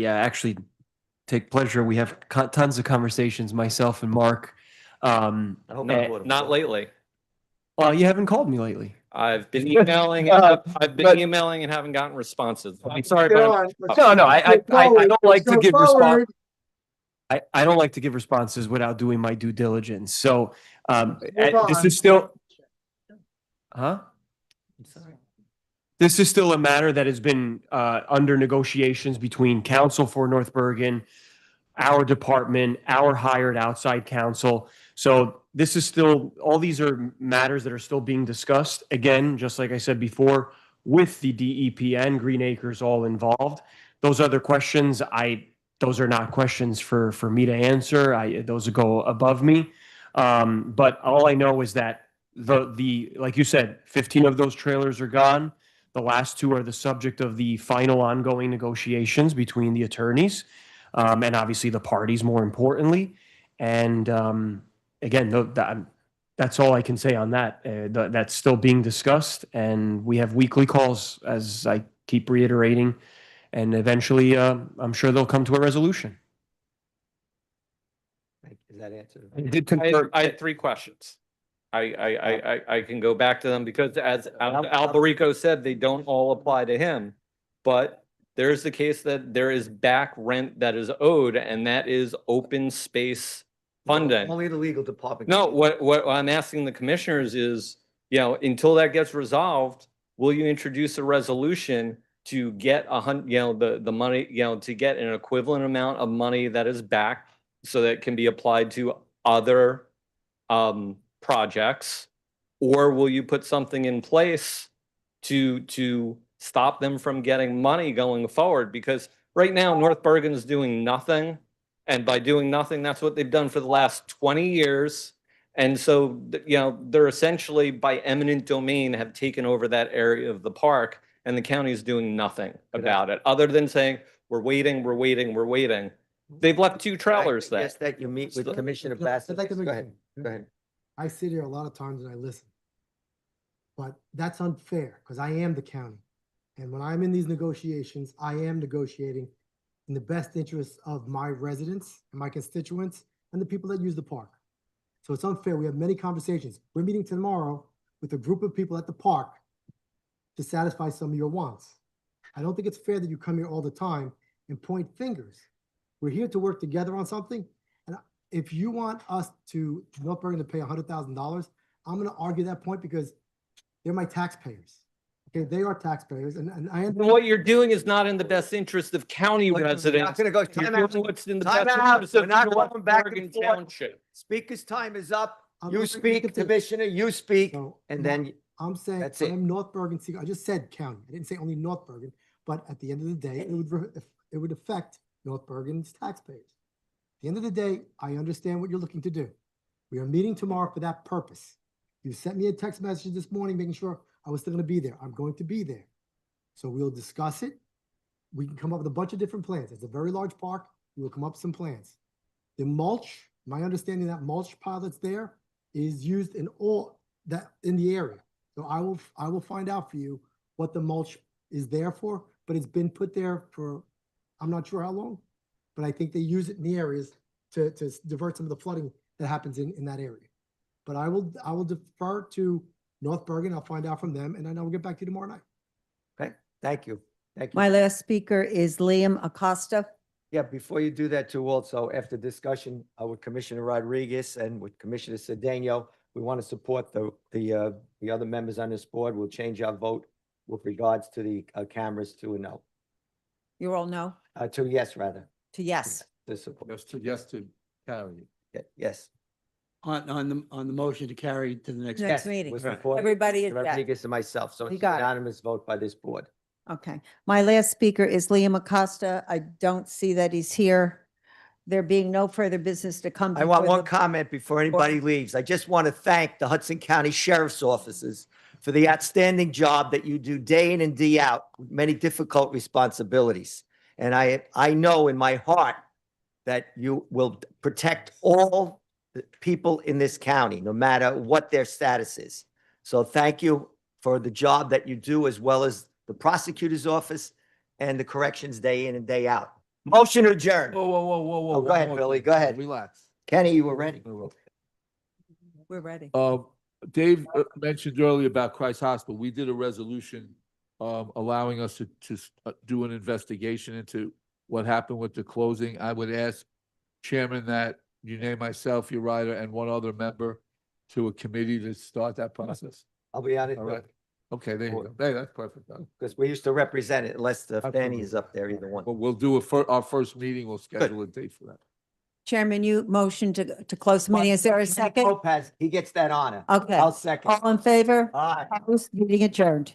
S2: actually take pleasure. We have tons of conversations, myself and Mark.
S7: Not lately.
S2: Well, you haven't called me lately.
S7: I've been emailing. I've been emailing and haven't gotten responses. I'm sorry, but
S2: No, I don't like to give response.
S6: response.
S2: I don't like to give responses without doing my due diligence. So this
S6: on.
S2: is still, huh? This is still a matter that has been under negotiations between counsel for North Bergen, our department, our hired outside counsel. So this is still, all these are matters that are still being discussed. Again, just like I said before, with the DEP and Green Acres all involved. Those other questions, those are not questions for me to answer. Those go above me. But all I know is that the like you said, 15 of those trailers are gone. The last 2 are the subject of the final ongoing negotiations between the attorneys and obviously the parties, more importantly. And again, that's all I can say on that. That's still being discussed, and we have weekly calls, as I keep reiterating. And eventually, I'm sure they'll come to a resolution.
S4: Is that answer?
S7: I had 3 questions. I can go back to them because as Alberico said, they don't all apply to him. But there's the case that there is back rent that is owed, and that is open space funding.
S4: Only the legal department.
S7: No, what I'm asking the commissioners is, until that gets resolved, will you introduce a resolution to get the money, to get an equivalent amount of money that is back so that it can be applied to other projects, or will you put something in place to stop them from getting money going forward? Because right now North Bergen is doing nothing, and by doing nothing, that's what they've done for the last 20 years. And so, they're essentially by eminent domain have taken over that area of the park, and the county is doing nothing about it, other than saying, we're waiting, we're waiting, we're waiting. They've left 2 trailers there.
S4: Yes, that you meet with Commissioner
S8: You know, I'd
S4: Bassett.
S8: like to
S4: Go
S8: make-
S4: ahead. Go ahead.
S8: I sit here a lot of times and I listen. But that's unfair because I am the county. And when I'm in these negotiations, I am negotiating in the best interests of my residents and my constituents and the people that use the park. So it's unfair. We have many conversations. We're meeting tomorrow with a group of people at the park to satisfy some of your wants. I don't think it's fair that you come here all the time and point fingers. We're here to work together on something. And if you want us to North Bergen to pay $100,000, I'm going to argue that point because they're my taxpayers. Okay, they are taxpayers, and I.
S7: And what you're doing is not in the best interest of county
S4: Look, we're not
S7: residents.
S4: gonna go-
S7: You're
S4: time
S7: doing
S4: out.
S7: what's in the
S4: Time
S7: best
S4: out.
S7: interest
S4: We're
S7: of
S4: not
S7: North
S4: going back and
S7: Bergen
S4: forth.
S7: Township.
S4: Speaker's time is up.
S8: I'm
S4: You
S8: gonna
S4: speak,
S8: continue.
S4: Commissioner, you speak,
S8: So,
S4: and then
S8: I'm saying,
S4: that's it.
S8: I'm North Bergen, I just said county. I didn't say only North Bergen, but at the end of the day, it would affect North Bergen's taxpayers. At the end of the day, I understand what you're looking to do. We are meeting tomorrow for that purpose. You sent me a text message this morning, making sure I was still going to be there. I'm going to be there. So we'll discuss it. We can come up with a bunch of different plans. It's a very large park. We will come up with some plans. The mulch, my understanding that mulch pile that's there is used in all that in the area. So I will find out for you what the mulch is there for, but it's been put there for, I'm not sure how long, but I think they use it in the areas to divert some of the flooding that happens in that area. But I will defer to North Bergen. I'll find out from them, and then I will get back to you tomorrow night.
S4: Okay, thank you. Thank you.
S1: My last speaker is Liam Acosta.
S4: Yeah, before you do that too, also, after discussion with Commissioner Rodriguez and with Commissioner Cedeno, we want to support the other members on this board. We'll change our vote with regards to the cameras to a no,
S1: You're all no?
S4: to yes, rather,
S1: To yes.
S4: to support.
S5: Yes to carry.
S4: Yes.
S3: On the motion to carry to the next.
S1: Next
S4: Yes,
S1: meeting.
S4: with support,
S1: Everybody is yes.
S4: Rodriguez and myself, so
S1: You
S4: it's
S1: got it.
S4: unanimous vote by this board.
S1: Okay. My last speaker is Liam Acosta. I don't see that he's here. There being no further business to come.
S4: I want
S1: before
S4: one
S1: the-
S4: comment before anybody leaves. I just want to thank the Hudson County Sheriff's Offices for the outstanding job that you do day in and day out with many difficult responsibilities. And I know in my heart that you will protect all the people in this county, no matter what their status is. So thank you for the job that you do, as well as the prosecutor's office and the corrections day in and day out. Motion to adjourn.
S5: Whoa, whoa, whoa, whoa, whoa.
S4: Oh, go ahead, Billy. Go ahead.
S5: Relax.
S4: Kenny, you were ready.
S1: We're ready.
S5: Dave mentioned earlier about Christ Hospital. We did a resolution allowing us to do an investigation into what happened with the closing. I would ask Chairman that you name myself, your writer, and one other member to a committee to start that process.
S4: I'll be on it.
S5: All right. Okay, there you go. Hey, that's perfect.
S4: Because we used to represent it unless the
S5: Absolutely.
S4: Fanny is up there, either one.
S5: But we'll do our first meeting. We'll schedule a date for that.
S1: Chairman, you motion to close the meeting. Is there a second?
S4: Lopez, he gets that honor.
S1: Okay.
S4: I'll second.
S1: All in favor?
S4: Aye.
S1: Opposed? Meeting adjourned.